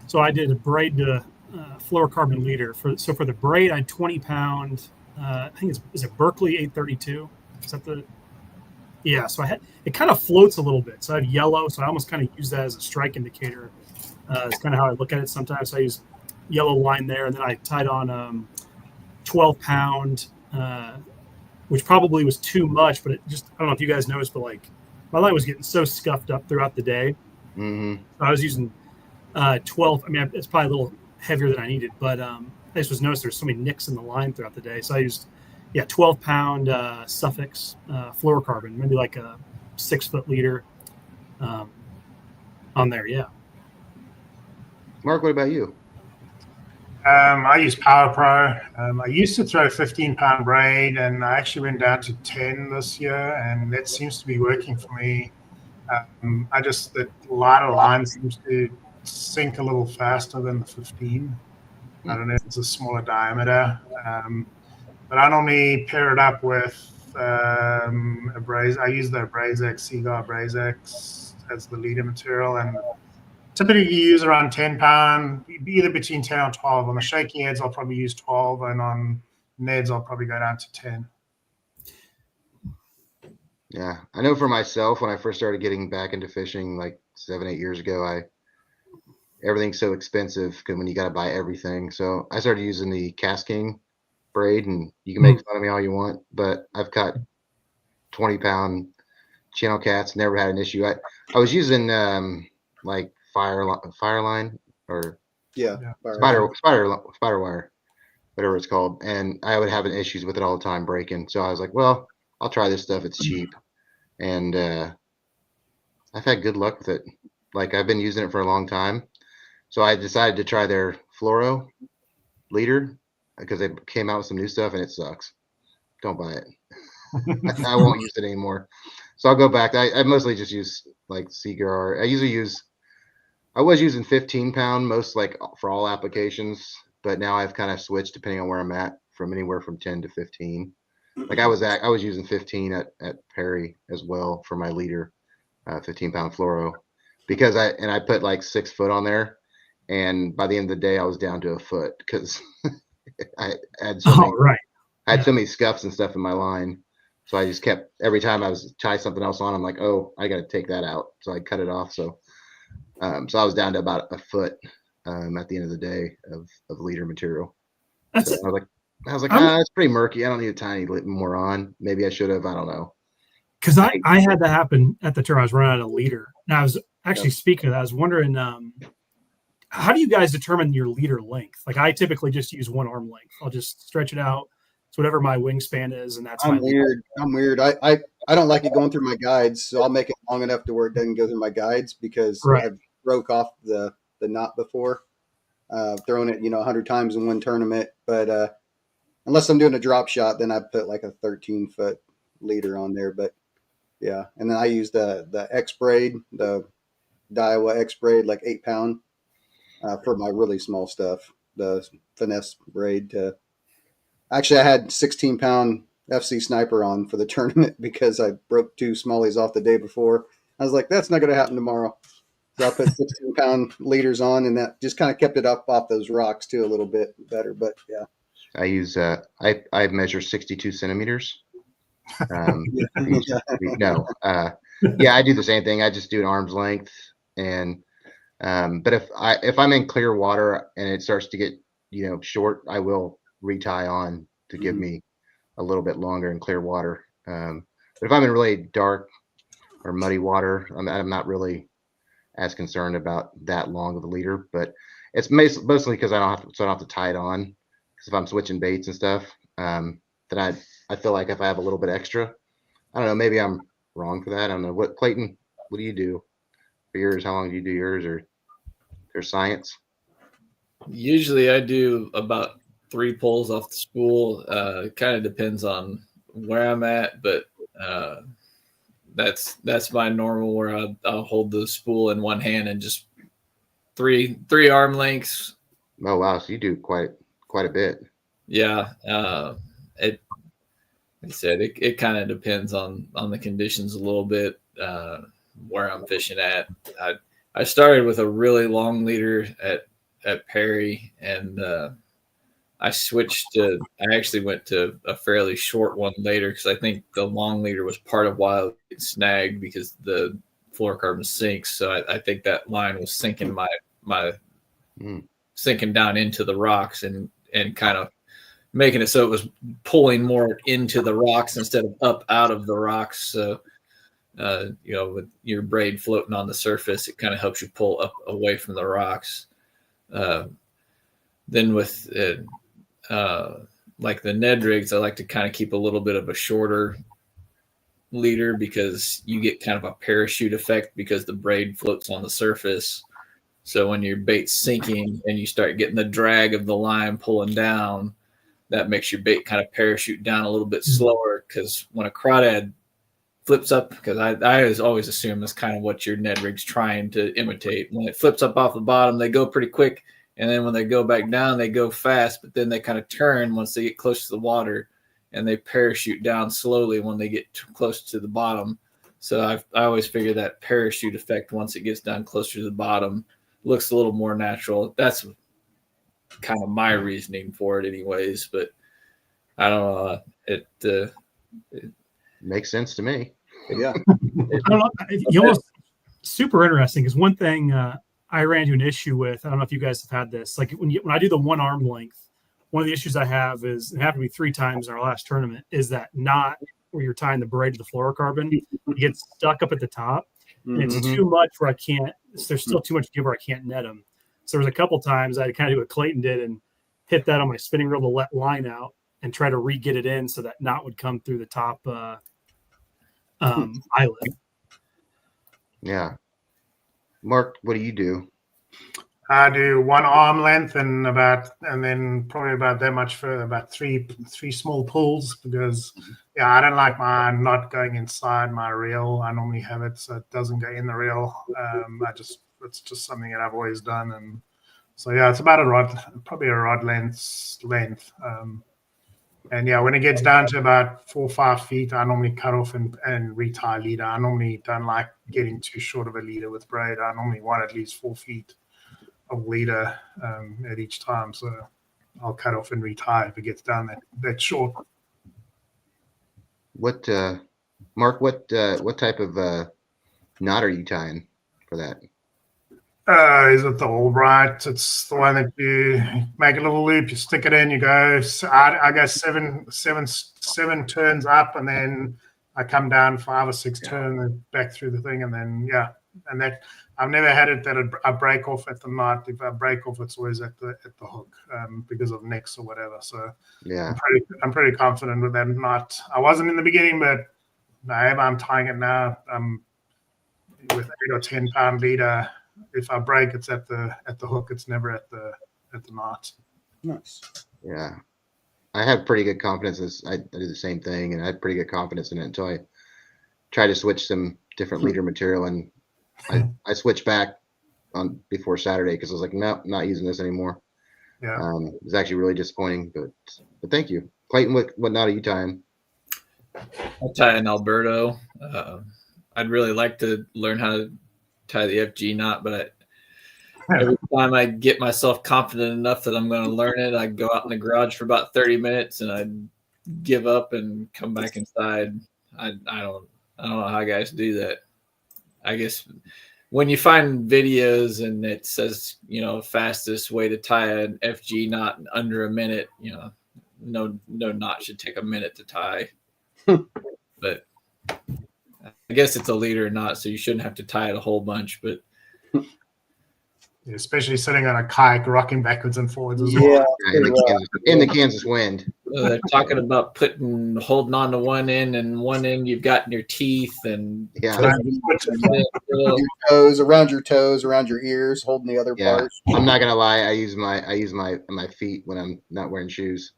so I did a braid to fluorocarbon leader. For the braid, I had 20-pound. I think is it Berkeley 832? Is that the? Yeah. So I had it kind of floats a little bit. So I have yellow. So I almost kind of use that as a strike indicator. It's kind of how I look at it sometimes. So I use yellow line there, and then I tied on 12-pound, which probably was too much, but it just, I don't know if you guys noticed, but like my line was getting so scuffed up throughout the day. Mm-hmm. So I was using 12. I mean, it's probably a little heavier than I needed, but I just was noticed there's so many nicks in the line throughout the day. So I used 12-pound Suffix fluorocarbon, maybe like a 6-foot leader on there. Yeah. Mark, what about you? I use Power Pro. I used to throw 15-pound braid, and I actually went down to 10 this year, and that seems to be working for me. The lighter line seems to sink a little faster than the 15. I don't know if it's a smaller diameter, but I normally pair it up with a braze. I use the Brazex, Seagull Brazex as the leader material, and typically you use around 10-pound, either between 10 or 12. On the shaky heads, I'll probably use 12, and on Neds, I'll probably go down to 10. Yeah, I know for myself, when I first started getting back into fishing like 7-8 years ago, everything's so expensive when you got to buy everything. So I started using the Cast King braid, and you can make fun of me all you want, but I've caught 20-pound channel cats, never had an issue. I was using like Fireline or spider wire, whatever it's called, and I would have issues with it all the time breaking. So I was like, well, I'll try this stuff. It's cheap, and I've had good luck with it. Like, I've been using it for a long time, so I decided to try their fluoro leader because they came out with some new stuff, and it sucks. Don't buy it. I won't use it anymore. So I'll go back. I mostly just use like Seaguar. I was using 15-pound most, like for all applications, but now I've kind of switched depending on where I'm at, from anywhere from 10 to 15. Like I was using 15 at Perry as well for my leader, 15-pound fluoro, because I put like 6 foot on there, and by the end of the day I was down to a foot because I had so many scuffs and stuff in my line. So I just kept, every time I was tie something else on, I'm like, oh, I got to take that out. So I cut it off. So so I was down to about a foot at the end of the day of leader material. That's So I was like, it's pretty murky. I don't need a tiny bit more on. Maybe I should have. I don't know. because I had that happen at the tour. I was running out of leader. And I was actually speaking of that, I was wondering, how do you guys determine your leader length? Like I typically just use one arm length. I'll just stretch it out to whatever my wingspan is, and that's I'm my leader. weird. I'm weird. I don't like it going through my guides, so I'll make it long enough to where it doesn't go through my guides because Right. I've broke off the knot before, thrown it 100 times in one tournament. But unless I'm doing a drop shot, then I put like a 13-foot leader on there. But yeah, and then I use the X braid, the Daiwa X braid, like 8-pound, for my really small stuff. The finesse braid. Actually, I had 16-pound FC sniper on for the tournament because I broke 2 smallies off the day before. I was like, that's not going to happen tomorrow. So I put 16-pound leaders on, and that just kind of kept it up off those rocks too a little bit better. But yeah, I use I measure 62 centimeters. No, yeah, I do the same thing. I just do an arm's length, and but if I'm in clear water and it starts to get short, I will retie on to give me a little bit longer in clear water. But if I'm in really dark or muddy water, I'm not really as concerned about that long of a leader. But it's mostly because I don't have to tie it on. Because if I'm switching baits and stuff, then I feel like if I have a little bit extra, I don't know, maybe I'm wrong for that. I don't know. What, Clayton, what do you do for yours? How long do you do yours, or there's science? Usually I do about 3 pulls off the spool. It kind of depends on where I'm at, but that's my normal, where I'll hold the spool in one hand and just three arm lengths. Oh wow, so you do quite a bit. Yeah. Like I said, it kind of depends on the conditions a little bit, where I'm fishing at. I started with a really long leader at Perry, and I actually went to a fairly short one later because I think the long leader was part of why it snagged, because the fluorocarbon sinks. So I think that line was sinking sinking down into the rocks and kind of making it so it was pulling more into the rocks instead of up out of the rocks. So, with your braid floating on the surface, it kind of helps you pull up away from the rocks. Then with like the Ned rigs, I like to kind of keep a little bit of a shorter leader because you get kind of a parachute effect because the braid floats on the surface. So when your bait's sinking and you start getting the drag of the line pulling down, that makes your bait kind of parachute down a little bit slower, because when a crawdad flips up, because I always assume that's kind of what your Ned rig's trying to imitate. When it flips up off the bottom, they go pretty quick. And then when they go back down, they go fast, but then they kind of turn once they get close to the water, and they parachute down slowly when they get close to the bottom. So I always figure that parachute effect, once it gets down closer to the bottom, looks a little more natural. That's kind of my reasoning for it anyways, but I don't know. It makes sense to me. Yeah. I don't know. You almost super interesting, because one thing I ran into an issue with, I don't know if you guys have had this, like when I do the one arm length, one of the issues I have is, it happened to me 3 times in our last tournament, is that knot where you're tying the braid to the fluorocarbon, it gets stuck up at the top, and it's too much where I can't, there's still too much to give where I can't net them. So there was a couple times I had to kind of do what Clayton did and hit that on my spinning reel to let line out and try to re-get it in so that knot would come through the top eyelet. Yeah. Mark, what do you do? I do 1 arm length and then probably about that much further, about three small pulls, because I don't like my knot going inside my reel. I normally have it so it doesn't go in the reel. It's just something that I've always done, and so it's about probably a rod length. And when it gets down to about 4 or 5 feet, I normally cut off and retie leader. I normally don't like getting too short of a leader with braid. I normally want at least 4 feet of leader at each time. So I'll cut off and retie if it gets down that short. What, Mark? What type of knot are you tying for that? Is it the Albright? It's the one that you make a little loop, you stick it in, you go. So I go seven turns up, and then I come down 5 or 6 turns and back through the thing, and then and that I've never had it that I break off at the knot. If I break off, it's always at the hook because of necks or whatever. So Yeah, I'm pretty confident with that knot. I wasn't in the beginning, but I'm tying it now. With 8 or 10 pound leader. If I break, it's at the hook. It's never at the knot. Nice. yeah. I have pretty good confidence. I do the same thing, and I had pretty good confidence in it until I tried to switch some different leader material, and I switched back on before Saturday because I was like, no, not using this anymore. Yeah. It was actually really disappointing, but thank you, Clayton. What knot are you tying? I'll tie an Alberto. I'd really like to learn how to tie the FG knot, but every time I get myself confident enough that I'm going to learn it, I go out in the garage for about 30 minutes and I give up and come back inside. I don't know how guys do that. I guess when you find videos and it says, fastest way to tie an FG knot in under a minute, no knot should take a minute to tie. But I guess it's a leader knot, so you shouldn't have to tie it a whole bunch. But especially sitting on a kayak, rocking backwards and forwards as well. Yeah, In the Kansas wind. they're talking about holding on to one end, and one end you've got in your teeth, and your toes, around your ears, holding the other part. I'm not gonna lie. I use my feet when I'm not wearing shoes.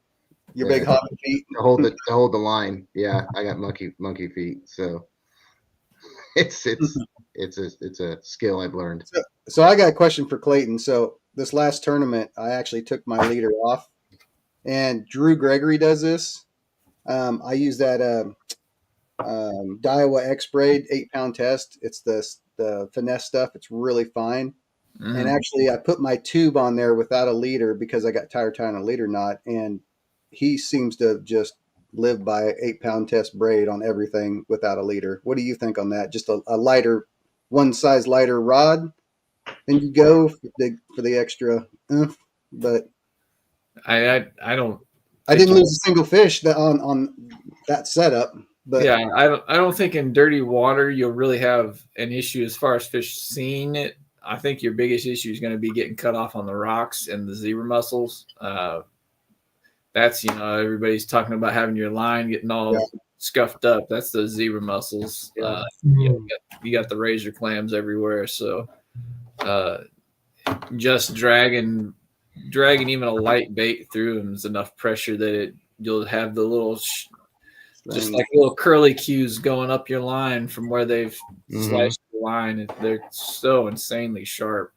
Your big hopping feet to hold the line. Yeah, I got monkey feet, so it's a skill I've learned. So I got a question for Clayton. So this last tournament, I actually took my leader off, and Drew Gregory does this. I use that Daiwa X braid 8-pound test. It's the finesse stuff. It's really fine. And actually, I put my tube on there without a leader because I got tired tying a leader knot, and he seems to just live by 8-pound test braid on everything without a leader. What do you think on that? Just a lighter, one size lighter rod, and you go for the extra. But I don't. I didn't lose a single fish on that setup. But yeah, I don't think in dirty water you'll really have an issue as far as fish seeing it. I think your biggest issue is going to be getting cut off on the rocks and the zebra mussels. That's, everybody's talking about having your line getting all scuffed up. That's the zebra mussels. You got the razor clams everywhere. So just dragging even a light bait through them is enough pressure that you'll have the little, just like little curly cues going up your line from where they've sliced the line. They're so insanely sharp,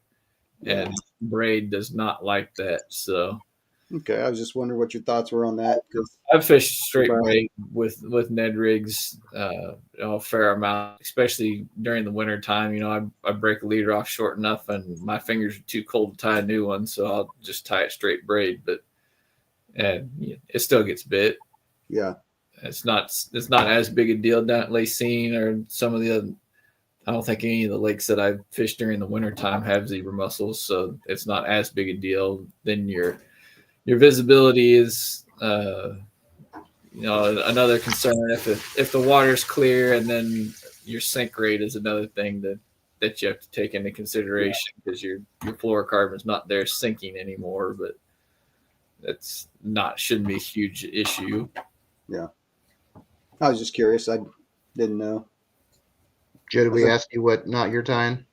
and braid does not like that. So. Okay, I was just wondering what your thoughts were on that. I've fished straight braid with Ned rigs a fair amount, especially during the winter time. I break a leader off short enough, and my fingers are too cold to tie a new one, so I'll just tie it straight braid. But it still gets bit. Yeah, it's not as big a deal down at Lacine or some of the other. I don't think any of the lakes that I've fished during the winter time have zebra mussels, so it's not as big a deal. Then your visibility is, another concern. If the water's clear, and then your sink rate is another thing that you have to take into consideration because your fluorocarbon is not there sinking anymore. But that's shouldn't be a huge issue. Yeah, I was just curious. I didn't know. Joe, did we ask you what knot you're tying?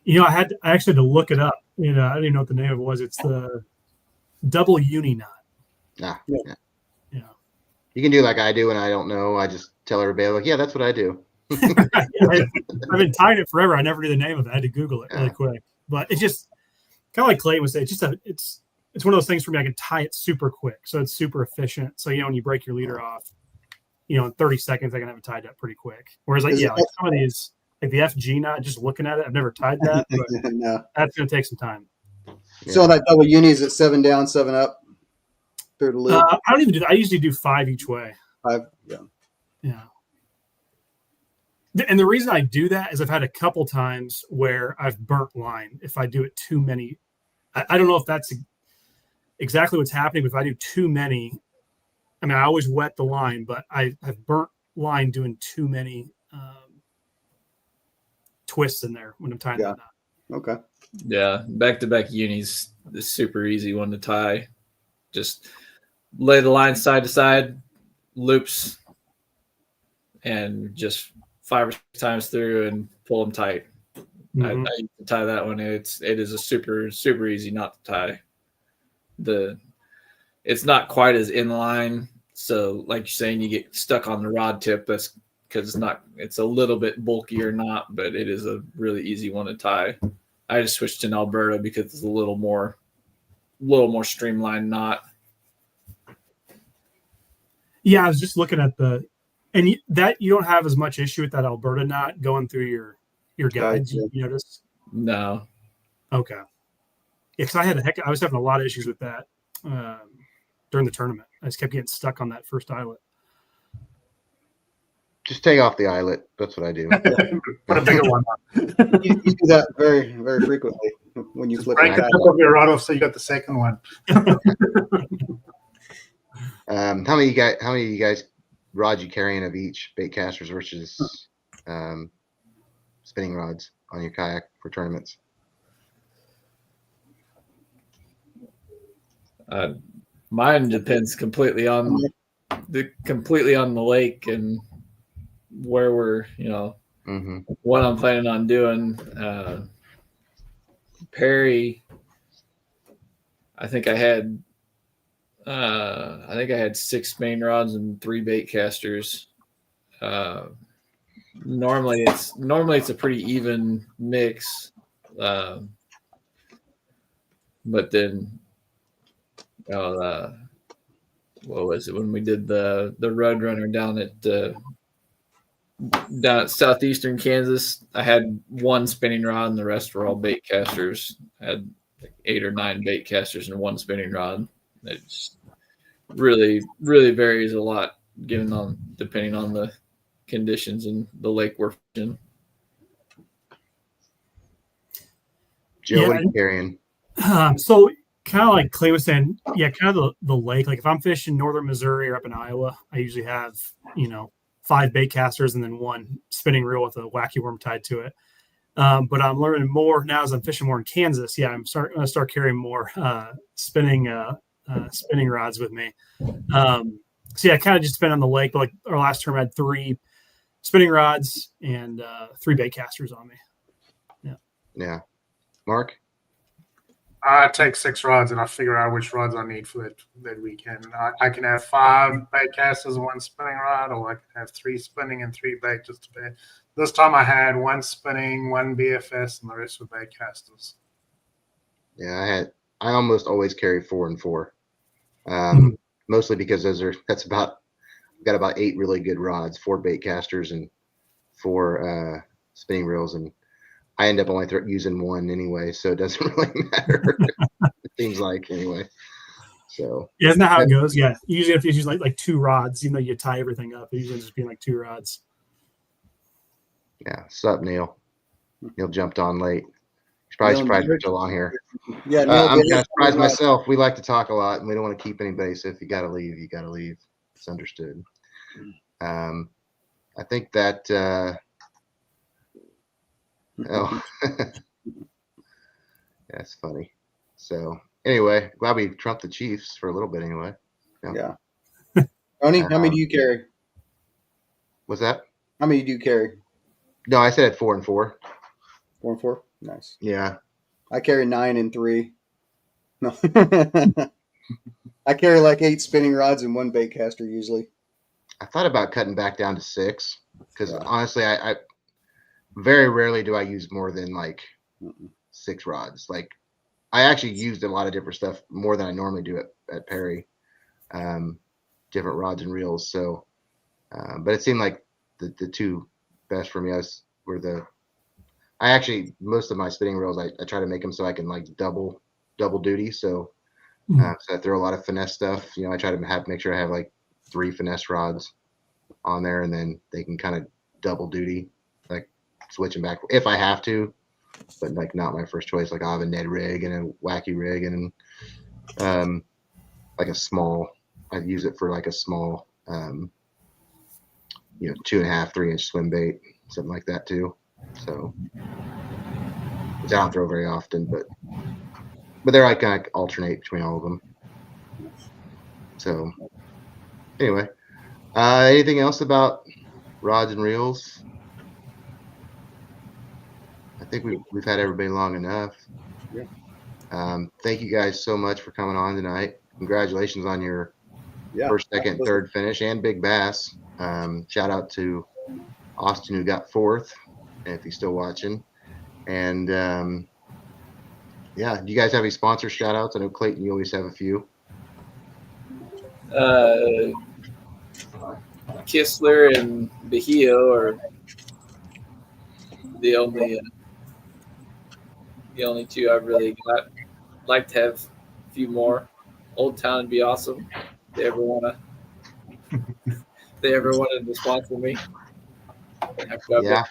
I actually had to look it up. I didn't even know what the name of it was. It's the double uni knot. Yeah. You can do like I do, and I don't know. I just tell everybody, like, yeah, that's what I do. I've been tying it forever. I never knew the name of it. I had to Google it really quick. But it's just kind of like Clayton was saying. It's one of those things for me. I can tie it super quick, so it's super efficient. So when you break your leader off, in 30 seconds, I can have it tied up pretty quick. Whereas like some of these, like the FG knot, just looking at it, I've never tied that. But No. That's going to take some time. Yeah. So that double uni is at 7 down, 7 up through the loop. I don't even do that. I usually do 5 each way. 5, yeah. Yeah. And the reason I do that is I've had a couple times where I've burnt line if I do it too many. I don't know if that's exactly what's happening, but if I do too many, I mean, I always wet the line, but I have burnt line doing too many twists in there when I'm tying that knot. Okay. Yeah, back-to-back unis is super easy one to tie. Just lay the line side to side, loops, and just 5 or 6 times through and pull them tight. Mhm. I used to tie that one. It is a super easy knot to tie. It's not quite as in line, so like you're saying, you get stuck on the rod tip. That's because it's a little bit bulkier knot, but it is a really easy one to tie. I just switched in Alberta because it's a little more streamlined knot. Yeah, I was just looking at that you don't have as much issue with that Alberta knot going through your guides. You notice? No. Okay. Yeah, because I was having a lot of issues with that during the tournament. I just kept getting stuck on that first eyelet. Just take off the eyelet. That's what I do. Put a bigger one on. You do that very, very frequently when you flip Break the it. tip of your rod off so you got the second one. How many of you guys rods you carrying of each, bait casters versus spinning rods on your kayak for tournaments? Mine depends completely on the lake and where we're, what I'm planning on doing. Perry, I think I had 6 spinning rods and 3 bait casters. Normally it's a pretty even mix, but then what was it when we did the road runner down at southeastern Kansas? I had 1 spinning rod and the rest were all bait casters. I had like 8 or 9 bait casters and 1 spinning rod. It just really varies a lot depending on the conditions and the lake we're fishing. Joe, what are you carrying? So kind of like Clay was saying, yeah, kind of the lake. Like if I'm fishing northern Missouri or up in Iowa, I usually have 5 bait casters and then 1 spinning reel with a wacky worm tied to it. But I'm learning more now as I'm fishing more in Kansas. Yeah, I'm going to start carrying more spinning rods with me. So yeah, I kind of just spin on the lake. But like our last term, I had 3 spinning rods and 3 bait casters on me. Yeah. Mark? I take 6 rods and I figure out which rods I need for that weekend. I can have 5 bait casters and 1 spinning rod, or I can have 3 spinning and 3 bait. Just to bait. This time I had 1 spinning, 1 BFS, and the rest were bait casters. Yeah, I almost always carry 4 and 4. Mostly because I've got about 8 really good rods, 4 bait casters and 4 spinning reels, and I end up only using 1 anyway, so it doesn't really matter. It seems like anyway. So yeah, isn't that how it goes? Yeah, usually if you use like 2 rods, even though you tie everything up, it usually just being like 2 rods. Yeah, sup, Neil? Neil jumped on late. He's probably surprised we're still on here. Yeah, I'm kind of surprised myself. We like to talk a lot, and we don't want to keep anybody. So if you got to leave, you got to leave. It's understood. I think that. Oh, that's funny. So anyway, glad we trumped the Chiefs for a little bit anyway. Yeah. Tony, how many do you carry? What's that? How many do you carry? No, I said 4 and 4. 4 and 4? Nice. Yeah. I carry 9 and 3. No. I carry like 8 spinning rods and 1 bait caster usually. I thought about cutting back down to 6 because honestly, I very rarely do I use more than like 6 rods. Like I actually used a lot of different stuff more than I normally do at Perry, different rods and reels. So, but it seemed like the 2 best for me I actually, most of my spinning reels, I try to make them so I can like double duty. So, so I throw a lot of finesse stuff. I try to make sure I have like 3 finesse rods. on there, and then they can kind of double duty, like switching back if I have to, but like not my first choice. Like I'll have a Ned rig and a wacky rig and like a small. I use it for like a small, 2.5, 3-inch swim bait, something like that too. So which I don't throw very often, but they're like kind of alternate between all of them. So anyway, anything else about rods and reels? I think we've had everybody long enough. Yeah. Thank you guys so much for coming on tonight. Congratulations on your first, second, third finish and big bass. Shout out to Austin who got fourth, if he's still watching. And do you guys have any sponsor shout outs? I know Clayton, you always have a few. Kistler and Bahio are the only two I've really got. Like to have a few more. Old Town would be awesome. If they ever wanted to sponsor me. Yeah.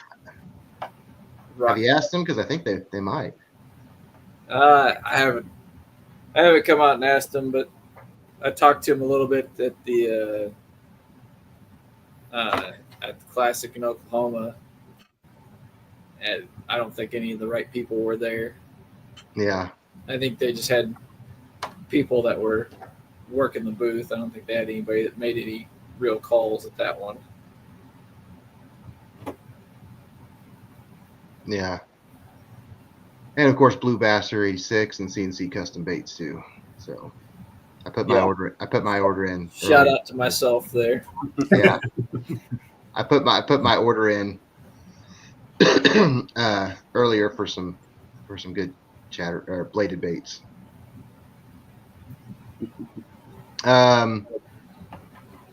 Have you asked them? Because I think they might. I haven't come out and asked them, but I talked to him a little bit at the Classic in Oklahoma, and I don't think any of the right people were there. Yeah. I think they just had people that were working the booth. I don't think they had anybody that made any real calls at that one. Yeah. And of course, Blue Bastard 86 and CNC Custom Baits too. So I put my order in. Shout out to myself there. Yeah. I put my order in earlier for some good chatter or bladed baits.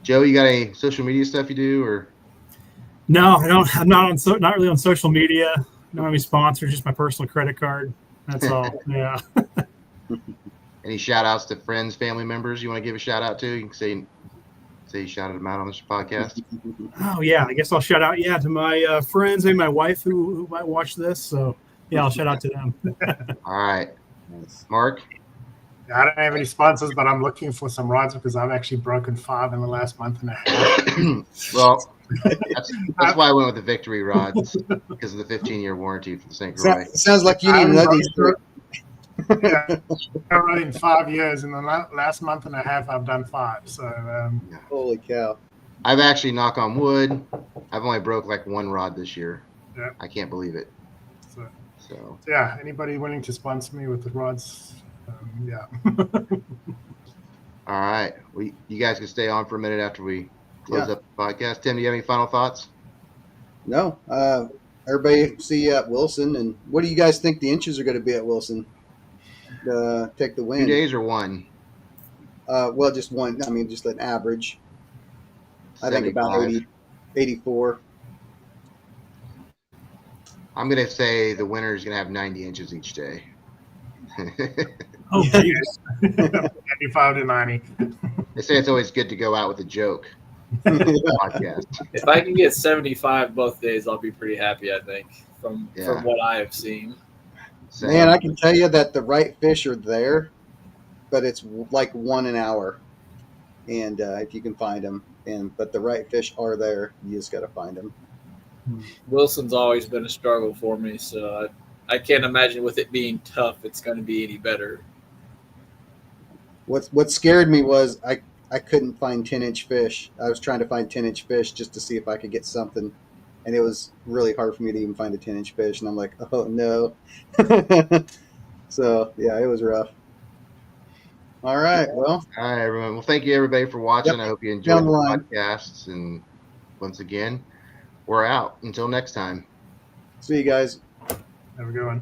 Joe, you got any social media stuff you do or? No, I don't. I'm not really on social media. I don't have any sponsors, just my personal credit card. That's all. Yeah. Any shout outs to friends, family members you want to give a shout out to? You can say you shouted them out on this podcast. Oh yeah, I guess I'll shout out to my friends and my wife who might watch this. So yeah, I'll shout out to them. All right, Mark. I don't have any sponsors, but I'm looking for some rods because I've actually broken 5 in the last month and a half. Well, that's why I went with the Victory rods because of the 15-year warranty for the St. Croix. Sounds like you need another. Yeah, I've running 5 years. In the last month and a half, I've done 5. So, holy cow! I've actually, knock on wood, I've only broke like 1 rod this year. Yeah, I can't believe it. So yeah, anybody willing to sponsor me with the rods? Yeah. All right. Well, you guys can stay on for a minute after we close up the podcast. Tim, do you have any final thoughts? No. Everybody see you at Wilson. And what do you guys think the inches are going to be at Wilson? Take the win. 2 days or 1? Well, just one. I mean, just an average. I think about 80, 84. I'm going to say the winner is going to have 90 inches each day. Oh, geez. 85 to 90. They say it's always good to go out with a joke. Podcast. If I can get 75 both days, I'll be pretty happy, I think, from what I have seen. Same. Man, I can tell you that the right fish are there, but it's like 1 an hour. And if you can find them, but the right fish are there, you just got to find them. Wilson's always been a struggle for me, so I can't imagine with it being tough, it's going to be any better. What scared me was I couldn't find 10-inch fish. I was trying to find 10-inch fish just to see if I could get something, and it was really hard for me to even find a 10-inch fish. And I'm like, oh no. So yeah, it was rough. All right, well. All right, everyone. Well, thank you everybody for watching. I hope you enjoyed the podcasts. And once again, we're out. Until next time. See you guys. Have a good one.